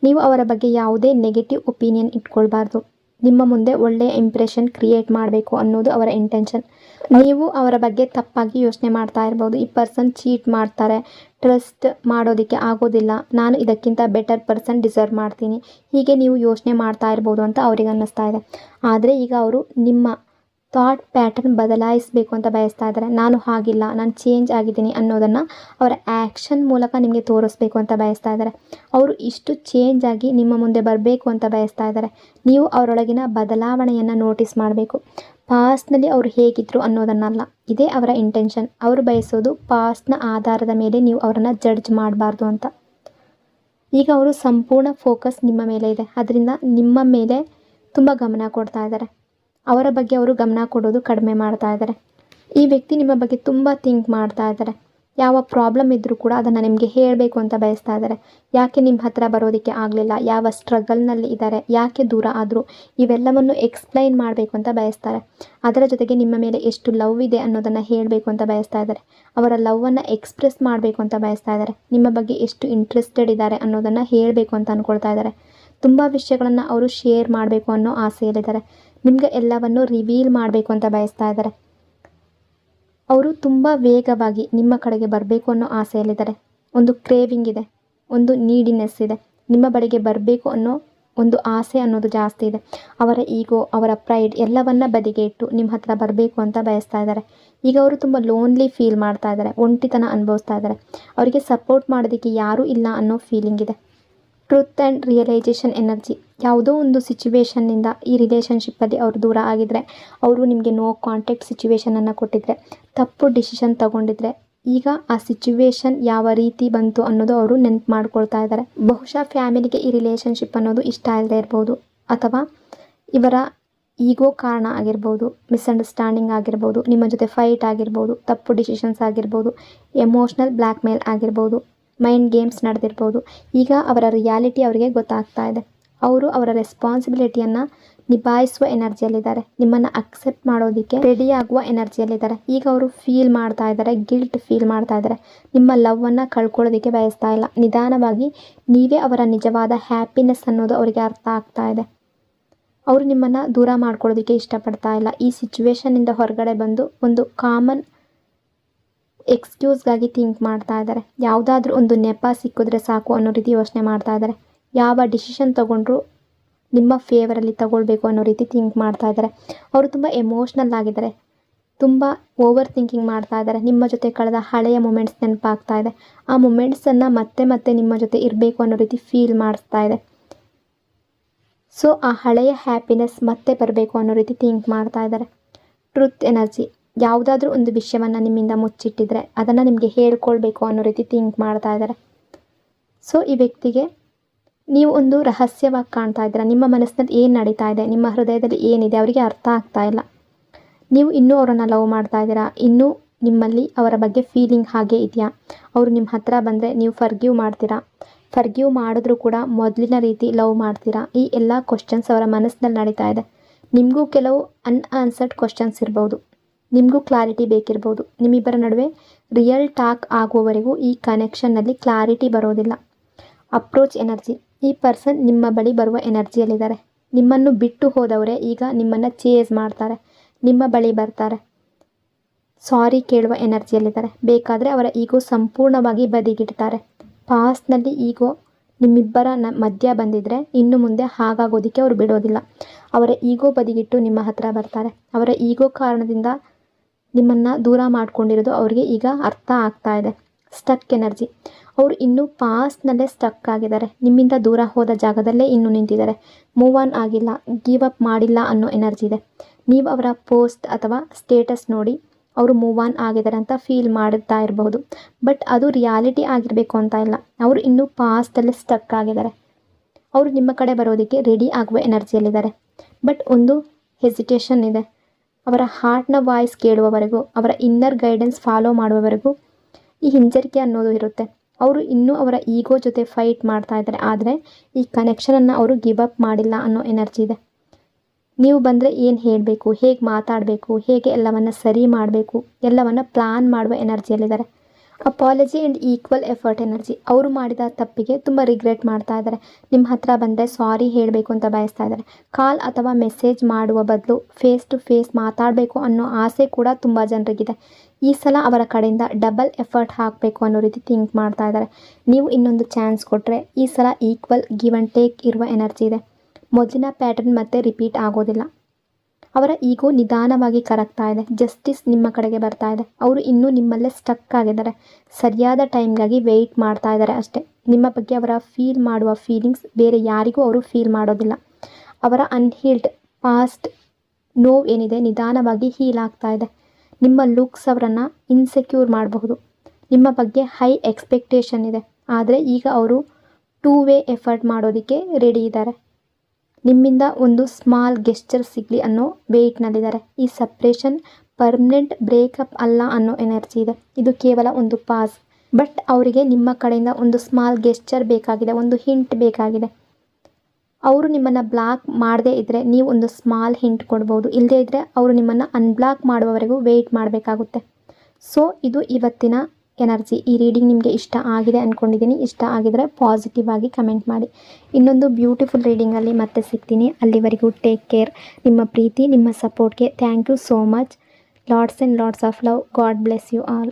ನೀವು ಅವರ ಬಗ್ಗೆ ಯಾವುದೇ ನೆಗೆಟಿವ್ ಒಪಿನಿಯನ್ ಇಟ್ಕೊಳ್ಬಾರ್ದು. ನಿಮ್ಮ ಮುಂದೆ ಒಳ್ಳೆಯ ಇಂಪ್ರೆಷನ್ ಕ್ರಿಯೇಟ್ ಮಾಡಬೇಕು ಅನ್ನೋದು ಅವರ ಇಂಟೆನ್ಷನ್. ನೀವು ಅವರ ಬಗ್ಗೆ ತಪ್ಪಾಗಿ ಯೋಚನೆ ಮಾಡ್ತಾ ಇರ್ಬೋದು. ಈ ಪರ್ಸನ್ ಚೀಟ್ ಮಾಡ್ತಾರೆ, ಟ್ರಸ್ಟ್ ಮಾಡೋದಕ್ಕೆ ಆಗೋದಿಲ್ಲ, ನಾನು ಇದಕ್ಕಿಂತ ಬೆಟರ್ ಪರ್ಸನ್ ಡಿಸರ್ವ್ ಮಾಡ್ತೀನಿ, ಹೀಗೆ ನೀವು ಯೋಚನೆ ಮಾಡ್ತಾ ಇರ್ಬೋದು ಅಂತ ಅವ್ರಿಗೆ ಅನ್ನಿಸ್ತಾ ಇದೆ. ಆದರೆ ಈಗ ಅವರು ನಿಮ್ಮ ಥಾಟ್ ಪ್ಯಾಟರ್ನ್ ಬದಲಾಯಿಸಬೇಕು ಅಂತ ಬಯಸ್ತಾ ಇದ್ದಾರೆ. ನಾನು ಹಾಗಿಲ್ಲ, ನಾನು ಚೇಂಜ್ ಆಗಿದ್ದೀನಿ ಅನ್ನೋದನ್ನು ಅವರ ಆ್ಯಕ್ಷನ್ ಮೂಲಕ ನಿಮಗೆ ತೋರಿಸ್ಬೇಕು ಅಂತ ಬಯಸ್ತಾ ಇದ್ದಾರೆ. ಅವರು ಇಷ್ಟು ಚೇಂಜ್ ಆಗಿ ನಿಮ್ಮ ಮುಂದೆ ಬರಬೇಕು ಅಂತ ಬಯಸ್ತಾ ಇದ್ದಾರೆ. ನೀವು ಅವರೊಳಗಿನ ಬದಲಾವಣೆಯನ್ನು ನೋಟಿಸ್ ಮಾಡಬೇಕು. ಪಾಸ್ಟ್ನಲ್ಲಿ ಅವರು ಹೇಗಿದ್ರು ಅನ್ನೋದನ್ನಲ್ಲ. ಇದೇ ಅವರ ಇಂಟೆನ್ಷನ್. ಅವರು ಬಯಸೋದು ಪಾಸ್ಟ್ನ ಆಧಾರದ ಮೇಲೆ ನೀವು ಅವರನ್ನು ಜಡ್ಜ್ ಮಾಡಬಾರ್ದು ಅಂತ. ಈಗ ಅವರು ಸಂಪೂರ್ಣ ಫೋಕಸ್ ನಿಮ್ಮ ಮೇಲೆ ಇದೆ. ಅದರಿಂದ ನಿಮ್ಮ ಮೇಲೆ ತುಂಬ ಗಮನ ಕೊಡ್ತಾ ಇದ್ದಾರೆ. ಅವರ ಬಗ್ಗೆ ಅವರು ಗಮನ ಕೊಡೋದು ಕಡಿಮೆ ಮಾಡ್ತಾ ಇದ್ದಾರೆ. ಈ ವ್ಯಕ್ತಿ ನಿಮ್ಮ ಬಗ್ಗೆ ತುಂಬ ಥಿಂಕ್ ಮಾಡ್ತಾ ಇದ್ದಾರೆ. ಯಾವ ಪ್ರಾಬ್ಲಮ್ ಇದ್ದರೂ ಕೂಡ ಅದನ್ನು ನಿಮಗೆ ಹೇಳಬೇಕು ಅಂತ ಬಯಸ್ತಾ ಇದ್ದಾರೆ. ಯಾಕೆ ನಿಮ್ಮ ಹತ್ರ ಬರೋದಕ್ಕೆ ಆಗಲಿಲ್ಲ, ಯಾವ ಸ್ಟ್ರಗಲ್ನಲ್ಲಿ ಇದ್ದಾರೆ, ಯಾಕೆ ದೂರ ಆದರು, ಇವೆಲ್ಲವನ್ನು ಎಕ್ಸ್ಪ್ಲೈನ್ ಮಾಡಬೇಕು ಅಂತ ಬಯಸ್ತಾರೆ. ಅದರ ಜೊತೆಗೆ ನಿಮ್ಮ ಮೇಲೆ ಎಷ್ಟು ಲವ್ ಇದೆ ಅನ್ನೋದನ್ನು ಹೇಳಬೇಕು ಅಂತ ಬಯಸ್ತಾ ಇದ್ದಾರೆ. ಅವರ ಲವ್ವನ್ನು ಎಕ್ಸ್ಪ್ರೆಸ್ ಮಾಡಬೇಕು ಅಂತ ಬಯಸ್ತಾ ಇದ್ದಾರೆ. ನಿಮ್ಮ ಬಗ್ಗೆ ಎಷ್ಟು ಇಂಟ್ರೆಸ್ಟೆಡ್ ಇದ್ದಾರೆ ಅನ್ನೋದನ್ನು ಹೇಳಬೇಕು ಅಂತ ಅಂದ್ಕೊಳ್ತಾ ಇದ್ದಾರೆ. ತುಂಬ ವಿಷಯಗಳನ್ನು ಅವರು ಶೇರ್ ಮಾಡಬೇಕು ಅನ್ನೋ ಆಸೆಯಲ್ಲಿದ್ದಾರೆ. ನಿಮಗೆ ಎಲ್ಲವನ್ನು ರಿವೀಲ್ ಮಾಡಬೇಕು ಅಂತ ಬಯಸ್ತಾ ಇದ್ದಾರೆ. ಅವರು ತುಂಬ ವೇಗವಾಗಿ ನಿಮ್ಮ ಕಡೆಗೆ ಬರಬೇಕು ಅನ್ನೋ ಆಸೆಯಲ್ಲಿದ್ದಾರೆ. ಒಂದು ಕ್ರೇವಿಂಗ್ ಇದೆ, ಒಂದು ನೀಡಿನೆಸ್ ಇದೆ. ನಿಮ್ಮ ಬಳಿಗೆ ಬರಬೇಕು ಅನ್ನೋ ಒಂದು ಆಸೆ ಅನ್ನೋದು ಜಾಸ್ತಿ ಇದೆ. ಅವರ ಈಗೋ, ಅವರ ಪ್ರೈಡ್ ಎಲ್ಲವನ್ನ ಬದಿಗೆ ಇಟ್ಟು ನಿಮ್ಮ ಹತ್ರ ಬರಬೇಕು ಅಂತ ಬಯಸ್ತಾ ಇದ್ದಾರೆ. ಈಗ ಅವರು ತುಂಬ ಲೋನ್ಲಿ ಫೀಲ್ ಮಾಡ್ತಾ ಇದ್ದಾರೆ, ಒಂಟಿತನ ಅನುಭವಿಸ್ತಾ ಇದ್ದಾರೆ. ಅವರಿಗೆ ಸಪೋರ್ಟ್ ಮಾಡೋದಕ್ಕೆ ಯಾರೂ ಇಲ್ಲ ಅನ್ನೋ ಫೀಲಿಂಗ್ ಇದೆ. Truth and realisation energy. ಯಾವುದೋ ಒಂದು ಸಿಚುವೇಶನ್ನಿಂದ ಈ ರಿಲೇಷನ್ಶಿಪ್ಪಲ್ಲಿ ಅವರು ದೂರ ಆಗಿದ್ದರೆ, ಅವರು ನಿಮಗೆ ನೋ ಕಾಂಟ್ಯಾಕ್ಟ್ ಸಿಚುವೇಶನನ್ನು ಕೊಟ್ಟಿದ್ದರೆ, ತಪ್ಪು ಡಿಸಿಷನ್ ತಗೊಂಡಿದ್ರೆ, ಈಗ ಆ ಸಿಚುವೇಶನ್ ಯಾವ ರೀತಿ ಬಂತು ಅನ್ನೋದು ಅವರು ನೆನಪು ಮಾಡ್ಕೊಳ್ತಾ ಇದ್ದಾರೆ. ಬಹುಶಃ ಫ್ಯಾಮಿಲಿಗೆ ಈ ರಿಲೇಷನ್ಶಿಪ್ ಅನ್ನೋದು ಇಷ್ಟ ಇಲ್ಲದೆ ಇರ್ಬೋದು, ಅಥವಾ ಇವರ ಈಗೋ ಕಾರಣ ಆಗಿರ್ಬೋದು, ಮಿಸ್ಅಂಡರ್ಸ್ಟ್ಯಾಂಡಿಂಗ್ ಆಗಿರ್ಬೋದು, ನಿಮ್ಮ ಜೊತೆ ಫೈಟ್ ಆಗಿರ್ಬೋದು, ತಪ್ಪು ಡಿಸಿಷನ್ಸ್ ಆಗಿರ್ಬೋದು, ಎಮೋಷ್ನಲ್ ಬ್ಲ್ಯಾಕ್ ಮೇಲ್ ಆಗಿರ್ಬೋದು, ಮೈಂಡ್ ಗೇಮ್ಸ್ ನಡೆದಿರ್ಬೋದು. ಈಗ ಅವರ ರಿಯಾಲಿಟಿ ಅವರಿಗೆ ಗೊತ್ತಾಗ್ತಾ ಇದೆ. ಅವರು ಅವರ ರೆಸ್ಪಾನ್ಸಿಬಿಲಿಟಿಯನ್ನು ನಿಭಾಯಿಸುವ ಎನರ್ಜಿಯಲ್ಲಿದ್ದಾರೆ. ನಿಮ್ಮನ್ನು ಅಕ್ಸೆಪ್ಟ್ ಮಾಡೋದಕ್ಕೆ ರೆಡಿಯಾಗುವ ಎನರ್ಜಿಯಲ್ಲಿದ್ದಾರೆ. ಈಗ ಅವರು ಫೀಲ್ ಮಾಡ್ತಾ ಇದ್ದಾರೆ, ಗಿಲ್ಟ್ ಫೀಲ್ ಮಾಡ್ತಾ ಇದ್ದಾರೆ. ನಿಮ್ಮ ಲವ್ವನ್ನು ಕಳ್ಕೊಳ್ಳೋದಕ್ಕೆ ಬಯಸ್ತಾ ಇಲ್ಲ. ನಿಧಾನವಾಗಿ ನೀವೇ ಅವರ ನಿಜವಾದ ಹ್ಯಾಪಿನೆಸ್ ಅನ್ನೋದು ಅವರಿಗೆ ಅರ್ಥ ಆಗ್ತಾ ಇದೆ. ಅವರು ನಿಮ್ಮನ್ನು ದೂರ ಮಾಡ್ಕೊಳ್ಳೋದಕ್ಕೆ ಇಷ್ಟಪಡ್ತಾ ಇಲ್ಲ. ಈ ಸಿಚುವೇಶನ್ನಿಂದ ಹೊರಗಡೆ ಬಂದು ಒಂದು ಕಾಮನ್ ಎಕ್ಸ್ಕ್ಯೂಸ್ಗಾಗಿ ಥಿಂಕ್ ಮಾಡ್ತಾ ಇದ್ದಾರೆ. ಯಾವುದಾದ್ರೂ ಒಂದು ನೆಪ ಸಿಕ್ಕಿದ್ರೆ ಸಾಕು ಅನ್ನೋ ರೀತಿ ಯೋಚನೆ ಮಾಡ್ತಾ ಇದ್ದಾರೆ. ಯಾವ ಡಿಸಿಷನ್ ತೊಗೊಂಡ್ರು ನಿಮ್ಮ ಫೇವರಲ್ಲಿ ತಗೊಳ್ಬೇಕು ಅನ್ನೋ ರೀತಿ ಥಿಂಕ್ ಮಾಡ್ತಾ ಇದ್ದಾರೆ. ಅವರು ತುಂಬ ಎಮೋಷ್ನಲ್ ಆಗಿದ್ದಾರೆ, ತುಂಬ ಓವರ್ ಥಿಂಕಿಂಗ್ ಮಾಡ್ತಾ ಇದ್ದಾರೆ. ನಿಮ್ಮ ಜೊತೆ ಕಳೆದ ಹಳೆಯ ಮೂಮೆಂಟ್ಸ್ ನೆನಪಾಗ್ತಾ ಇದೆ. ಆ ಮೂಮೆಂಟ್ಸನ್ನು ಮತ್ತೆ ಮತ್ತೆ ನಿಮ್ಮ ಜೊತೆ ಇರಬೇಕು ಅನ್ನೋ ರೀತಿ ಫೀಲ್ ಮಾಡಿಸ್ತಾ ಇದೆ. ಸೊ ಆ ಹಳೆಯ ಹ್ಯಾಪಿನೆಸ್ ಮತ್ತೆ ಬರಬೇಕು ಅನ್ನೋ ರೀತಿ ಥಿಂಕ್ ಮಾಡ್ತಾ ಇದ್ದಾರೆ. ಟ್ರುತ್ ಎನರ್ಜಿ, ಯಾವುದಾದ್ರೂ ಒಂದು ವಿಷಯವನ್ನು ನಿಮ್ಮಿಂದ ಮುಚ್ಚಿಟ್ಟಿದ್ರೆ ಅದನ್ನು ನಿಮಗೆ ಹೇಳ್ಕೊಳ್ಬೇಕು ಅನ್ನೋ ರೀತಿ ಥಿಂಕ್ ಮಾಡ್ತಾ ಇದ್ದಾರೆ. ಸೊ ಈ ವ್ಯಕ್ತಿಗೆ ನೀವು ಒಂದು ರಹಸ್ಯವಾಗಿ ಕಾಣ್ತಾ ಇದ್ದೀರಾ. ನಿಮ್ಮ ಮನಸ್ಸಿನಲ್ಲಿ ಏನು ನಡೀತಾ ಇದೆ, ನಿಮ್ಮ ಹೃದಯದಲ್ಲಿ ಏನಿದೆ ಅವರಿಗೆ ಅರ್ಥ ಆಗ್ತಾ ಇಲ್ಲ. ನೀವು ಇನ್ನೂ ಅವರನ್ನು ಲವ್ ಮಾಡ್ತಾ ಇದ್ದೀರಾ, ಇನ್ನೂ ನಿಮ್ಮಲ್ಲಿ ಅವರ ಬಗ್ಗೆ ಫೀಲಿಂಗ್ ಹಾಗೆ ಇದೆಯಾ, ಅವರು ನಿಮ್ಮ ಹತ್ರ ಬಂದರೆ ನೀವು ಫರ್ಗಿವ್ ಮಾಡ್ತೀರಾ, ಫರ್ಗಿವ್ ಮಾಡಿದ್ರೂ ಕೂಡ ಮೊದಲಿನ ರೀತಿ ಲವ್ ಮಾಡ್ತೀರಾ, ಈ ಎಲ್ಲ ಕ್ವಶನ್ಸ್ ಅವರ ಮನಸ್ಸಿನಲ್ಲಿ ನಡೀತಾ ಇದೆ. ನಿಮಗೂ ಕೆಲವು ಅನ್ಆನ್ಸರ್ಡ್ ಕ್ವಶನ್ಸ್ ಇರ್ಬೋದು, ನಿಮಗೂ ಕ್ಲಾರಿಟಿ ಬೇಕಿರ್ಬೋದು. ನಿಮ್ಮಿಬ್ಬರ ನಡುವೆ ರಿಯಲ್ ಟಾಕ್ ಆಗುವವರೆಗೂ ಈ ಕನೆಕ್ಷನ್ನಲ್ಲಿ ಕ್ಲಾರಿಟಿ ಬರೋದಿಲ್ಲ. ಅಪ್ರೋಚ್ ಎನರ್ಜಿ, ಈ ಪರ್ಸನ್ ನಿಮ್ಮ ಬಳಿ ಬರುವ ಎನರ್ಜಿಯಲ್ಲಿದ್ದಾರೆ. ನಿಮ್ಮನ್ನು ಬಿಟ್ಟು ಹೋದವರೇ ಈಗ ನಿಮ್ಮನ್ನು ಚೇಸ್ ಮಾಡ್ತಾರೆ, ನಿಮ್ಮ ಬಳಿ ಬರ್ತಾರೆ, ಸಾರಿ ಕೇಳುವ ಎನರ್ಜಿಯಲ್ಲಿದ್ದಾರೆ. ಬೇಕಾದರೆ ಅವರ ಈಗೋ ಸಂಪೂರ್ಣವಾಗಿ ಬದಿಗಿಡ್ತಾರೆ. ಪಾಸ್ಟ್ನಲ್ಲಿ ಈಗೋ ನಿಮ್ಮಿಬ್ಬರ ಮಧ್ಯ ಬಂದಿದ್ದರೆ ಇನ್ನು ಮುಂದೆ ಹಾಗಾಗೋದಕ್ಕೆ ಅವರು ಬಿಡೋದಿಲ್ಲ. ಅವರ ಈಗೋ ಬದಿಗಿಟ್ಟು ನಿಮ್ಮ ಹತ್ರ ಬರ್ತಾರೆ. ಅವರ ಈಗೋ ಕಾರಣದಿಂದ ನಿಮ್ಮನ್ನು ದೂರ ಮಾಡ್ಕೊಂಡಿರೋದು ಅವರಿಗೆ ಈಗ ಅರ್ಥ ಆಗ್ತಾ ಇದೆ. ಸ್ಟಕ್ ಎನರ್ಜಿ, ಅವರು ಇನ್ನೂ ಪಾಸ್ಟ್ನಲ್ಲೇ ಸ್ಟಕ್ ಆಗಿದ್ದಾರೆ, ನಿಮ್ಮಿಂದ ದೂರ ಹೋದ ಜಾಗದಲ್ಲೇ ಇನ್ನೂ ನಿಂತಿದ್ದಾರೆ, ಮೂವ್ ಆನ್ ಆಗಿಲ್ಲ, ಗಿವ್ ಅಪ್ ಮಾಡಿಲ್ಲ ಅನ್ನೋ ಎನರ್ಜಿ ಇದೆ. ನೀವು ಅವರ ಪೋಸ್ಟ್ ಅಥವಾ ಸ್ಟೇಟಸ್ ನೋಡಿ ಅವರು ಮೂವ್ ಆನ್ ಆಗಿದ್ದಾರೆ ಅಂತ ಫೀಲ್ ಮಾಡುತ್ತಾ ಇರಬಹುದು. ಬಟ್ ಅದು ರಿಯಾಲಿಟಿ ಆಗಿರಬೇಕು ಅಂತ ಇಲ್ಲ. ಅವರು ಇನ್ನೂ ಪಾಸ್ಟಲ್ಲೇ ಸ್ಟಕ್ ಆಗಿದ್ದಾರೆ. ಅವರು ನಿಮ್ಮ ಕಡೆ ಬರೋದಕ್ಕೆ ರೆಡಿ ಆಗುವ ಎನರ್ಜಿಯಲ್ಲಿದ್ದಾರೆ. ಬಟ್ ಒಂದು ಹೆಸಿಟೇಷನ್ ಇದೆ. ಅವರ ಹಾರ್ಟ್ನ ವಾಯ್ಸ್ ಕೇಳುವವರೆಗೂ, ಅವರ ಇನ್ನರ್ ಗೈಡೆನ್ಸ್ ಫಾಲೋ ಮಾಡುವವರೆಗೂ ಈ ಹಿಂಜರಿಕೆ ಅನ್ನೋದು ಇರುತ್ತೆ. ಅವರು ಇನ್ನೂ ಅವರ ಈಗೋ ಜೊತೆ ಫೈಟ್ ಮಾಡ್ತಾ ಇದ್ದಾರೆ. ಆದರೆ ಈ ಕನೆಕ್ಷನನ್ನು ಅವರು ಗಿವ್ ಅಪ್ ಮಾಡಿಲ್ಲ ಅನ್ನೋ ಎನರ್ಜಿ ಇದೆ. ನೀವು ಬಂದರೆ ಏನು ಹೇಳಬೇಕು, ಹೇಗೆ ಮಾತಾಡಬೇಕು, ಹೇಗೆ ಎಲ್ಲವನ್ನು ಸರಿ ಮಾಡಬೇಕು, ಎಲ್ಲವನ್ನು ಪ್ಲಾನ್ ಮಾಡುವ ಎನರ್ಜಿಯಲ್ಲಿದ್ದಾರೆ. Apology and equal effort energy, ಅವರು ಮಾಡಿದ ತಪ್ಪಿಗೆ ತುಂಬ ರಿಗ್ರೆಟ್ ಮಾಡ್ತಾ ಇದ್ದಾರೆ. ನಿಮ್ಮ ಹತ್ರ ಬಂದರೆ ಸಾರಿ ಹೇಳಬೇಕು ಅಂತ ಬಯಸ್ತಾ ಇದ್ದಾರೆ. ಕಾಲ್ ಅಥವಾ ಮೆಸೇಜ್ ಮಾಡುವ ಬದಲು ಫೇಸ್ ಟು ಫೇಸ್ ಮಾತಾಡಬೇಕು ಅನ್ನೋ ಆಸೆ ಕೂಡ ತುಂಬ ಜನರಿಗಿದೆ. ಈ ಸಲ ಅವರ ಕಡೆಯಿಂದ ಡಬಲ್ ಎಫರ್ಟ್ ಹಾಕಬೇಕು ಅನ್ನೋ ರೀತಿ ಥಿಂಕ್ ಮಾಡ್ತಾ ಇದ್ದಾರೆ. ನೀವು ಇನ್ನೊಂದು ಚಾನ್ಸ್ ಕೊಟ್ಟರೆ ಈ ಸಲ ಈಕ್ವಲ್ ಗಿವ್ ಆ್ಯಂಡ್ ಟೇಕ್ ಇರುವ ಎನರ್ಜಿ ಇದೆ. ಮೊದಲಿನ ಪ್ಯಾಟರ್ನ್ ಮತ್ತೆ ರಿಪೀಟ್ ಆಗೋದಿಲ್ಲ. ಅವರ ಈಗೋ ನಿಧಾನವಾಗಿ ಕರಗ್ತಾ ಇದೆ. ಜಸ್ಟಿಸ್ ನಿಮ್ಮ ಕಡೆಗೆ ಬರ್ತಾ ಇದೆ. ಅವರು ಇನ್ನೂ ನಿಮ್ಮಲ್ಲೇ ಸ್ಟಕ್ ಆಗಿದ್ದಾರೆ. ಸರಿಯಾದ ಟೈಮ್ಗಾಗಿ ವೆಯ್ಟ್ ಮಾಡ್ತಾ ಇದ್ದಾರೆ ಅಷ್ಟೇ. ನಿಮ್ಮ ಬಗ್ಗೆ ಅವರ ಫೀಲ್ ಮಾಡುವ ಫೀಲಿಂಗ್ಸ್ ಬೇರೆ ಯಾರಿಗೂ ಅವರು ಫೀಲ್ ಮಾಡೋದಿಲ್ಲ. ಅವರ ಅನ್ಹೀಲ್ಡ್ ಪಾಸ್ಟ್ ನೋವು ಏನಿದೆ ನಿಧಾನವಾಗಿ ಹೀಲ್ ಆಗ್ತಾ ಇದೆ. ನಿಮ್ಮ ಲುಕ್ಸ್ ಅವರನ್ನು ಇನ್ಸೆಕ್ಯೂರ್ ಮಾಡಬಹುದು. ನಿಮ್ಮ ಬಗ್ಗೆ ಹೈ ಎಕ್ಸ್ಪೆಕ್ಟೇಷನ್ ಇದೆ. ಆದರೆ ಈಗ ಅವರು 2 ವೇ ಎಫರ್ಟ್ ಮಾಡೋದಕ್ಕೆ ರೆಡಿ ಇದ್ದಾರೆ. ನಿಮ್ಮಿಂದ ಒಂದು ಸ್ಮಾಲ್ ಗೆಸ್ಚರ್ ಸಿಗಲಿ ಅನ್ನೋ ವೆಯ್ಟ್ನಲ್ಲಿದ್ದಾರೆ. ಈ ಸಪ್ರೇಷನ್ ಪರ್ಮನೆಂಟ್ ಬ್ರೇಕಪ್ ಅಲ್ಲ ಅನ್ನೋ ಎನರ್ಜಿ ಇದೆ. ಇದು ಕೇವಲ ಒಂದು ಪಾಸ್. ಬಟ್ ಅವರಿಗೆ ನಿಮ್ಮ ಕಡೆಯಿಂದ ಒಂದು ಸ್ಮಾಲ್ ಗೆಸ್ಚರ್ ಬೇಕಾಗಿದೆ, ಒಂದು ಹಿಂಟ್ ಬೇಕಾಗಿದೆ. ಅವರು ನಿಮ್ಮನ್ನು ಬ್ಲಾಕ್ ಮಾಡದೇ ಇದ್ದರೆ ನೀವು ಒಂದು ಸ್ಮಾಲ್ ಹಿಂಟ್ ಕೊಡ್ಬೋದು. ಇಲ್ಲದೇ ಇದ್ದರೆ ಅವರು ನಿಮ್ಮನ್ನು ಅನ್ಬ್ಲಾಕ್ ಮಾಡುವವರೆಗೂ ವೆಯ್ಟ್ ಮಾಡಬೇಕಾಗುತ್ತೆ. ಸೊ ಇದು ಇವತ್ತಿನ ಎನರ್ಜಿ. ಈ ರೀಡಿಂಗ್ ನಿಮಗೆ ಇಷ್ಟ ಆಗಿದೆ ಅಂದ್ಕೊಂಡಿದ್ದೀನಿ. ಇಷ್ಟ ಆಗಿದರೆ ಪಾಸಿಟಿವ್ ಆಗಿ ಕಮೆಂಟ್ ಮಾಡಿ. ಇನ್ನೊಂದು ಬ್ಯೂಟಿಫುಲ್ ರೀಡಿಂಗಲ್ಲಿ ಮತ್ತೆ ಸಿಗ್ತೀನಿ. ಅಲ್ಲಿವರೆಗೂ ಟೇಕ್ ಕೇರ್. ನಿಮ್ಮ ಪ್ರೀತಿ, ನಿಮ್ಮ ಸಪೋರ್ಟ್ಗೆ thank you so much. Lots and lots of love. God bless you all.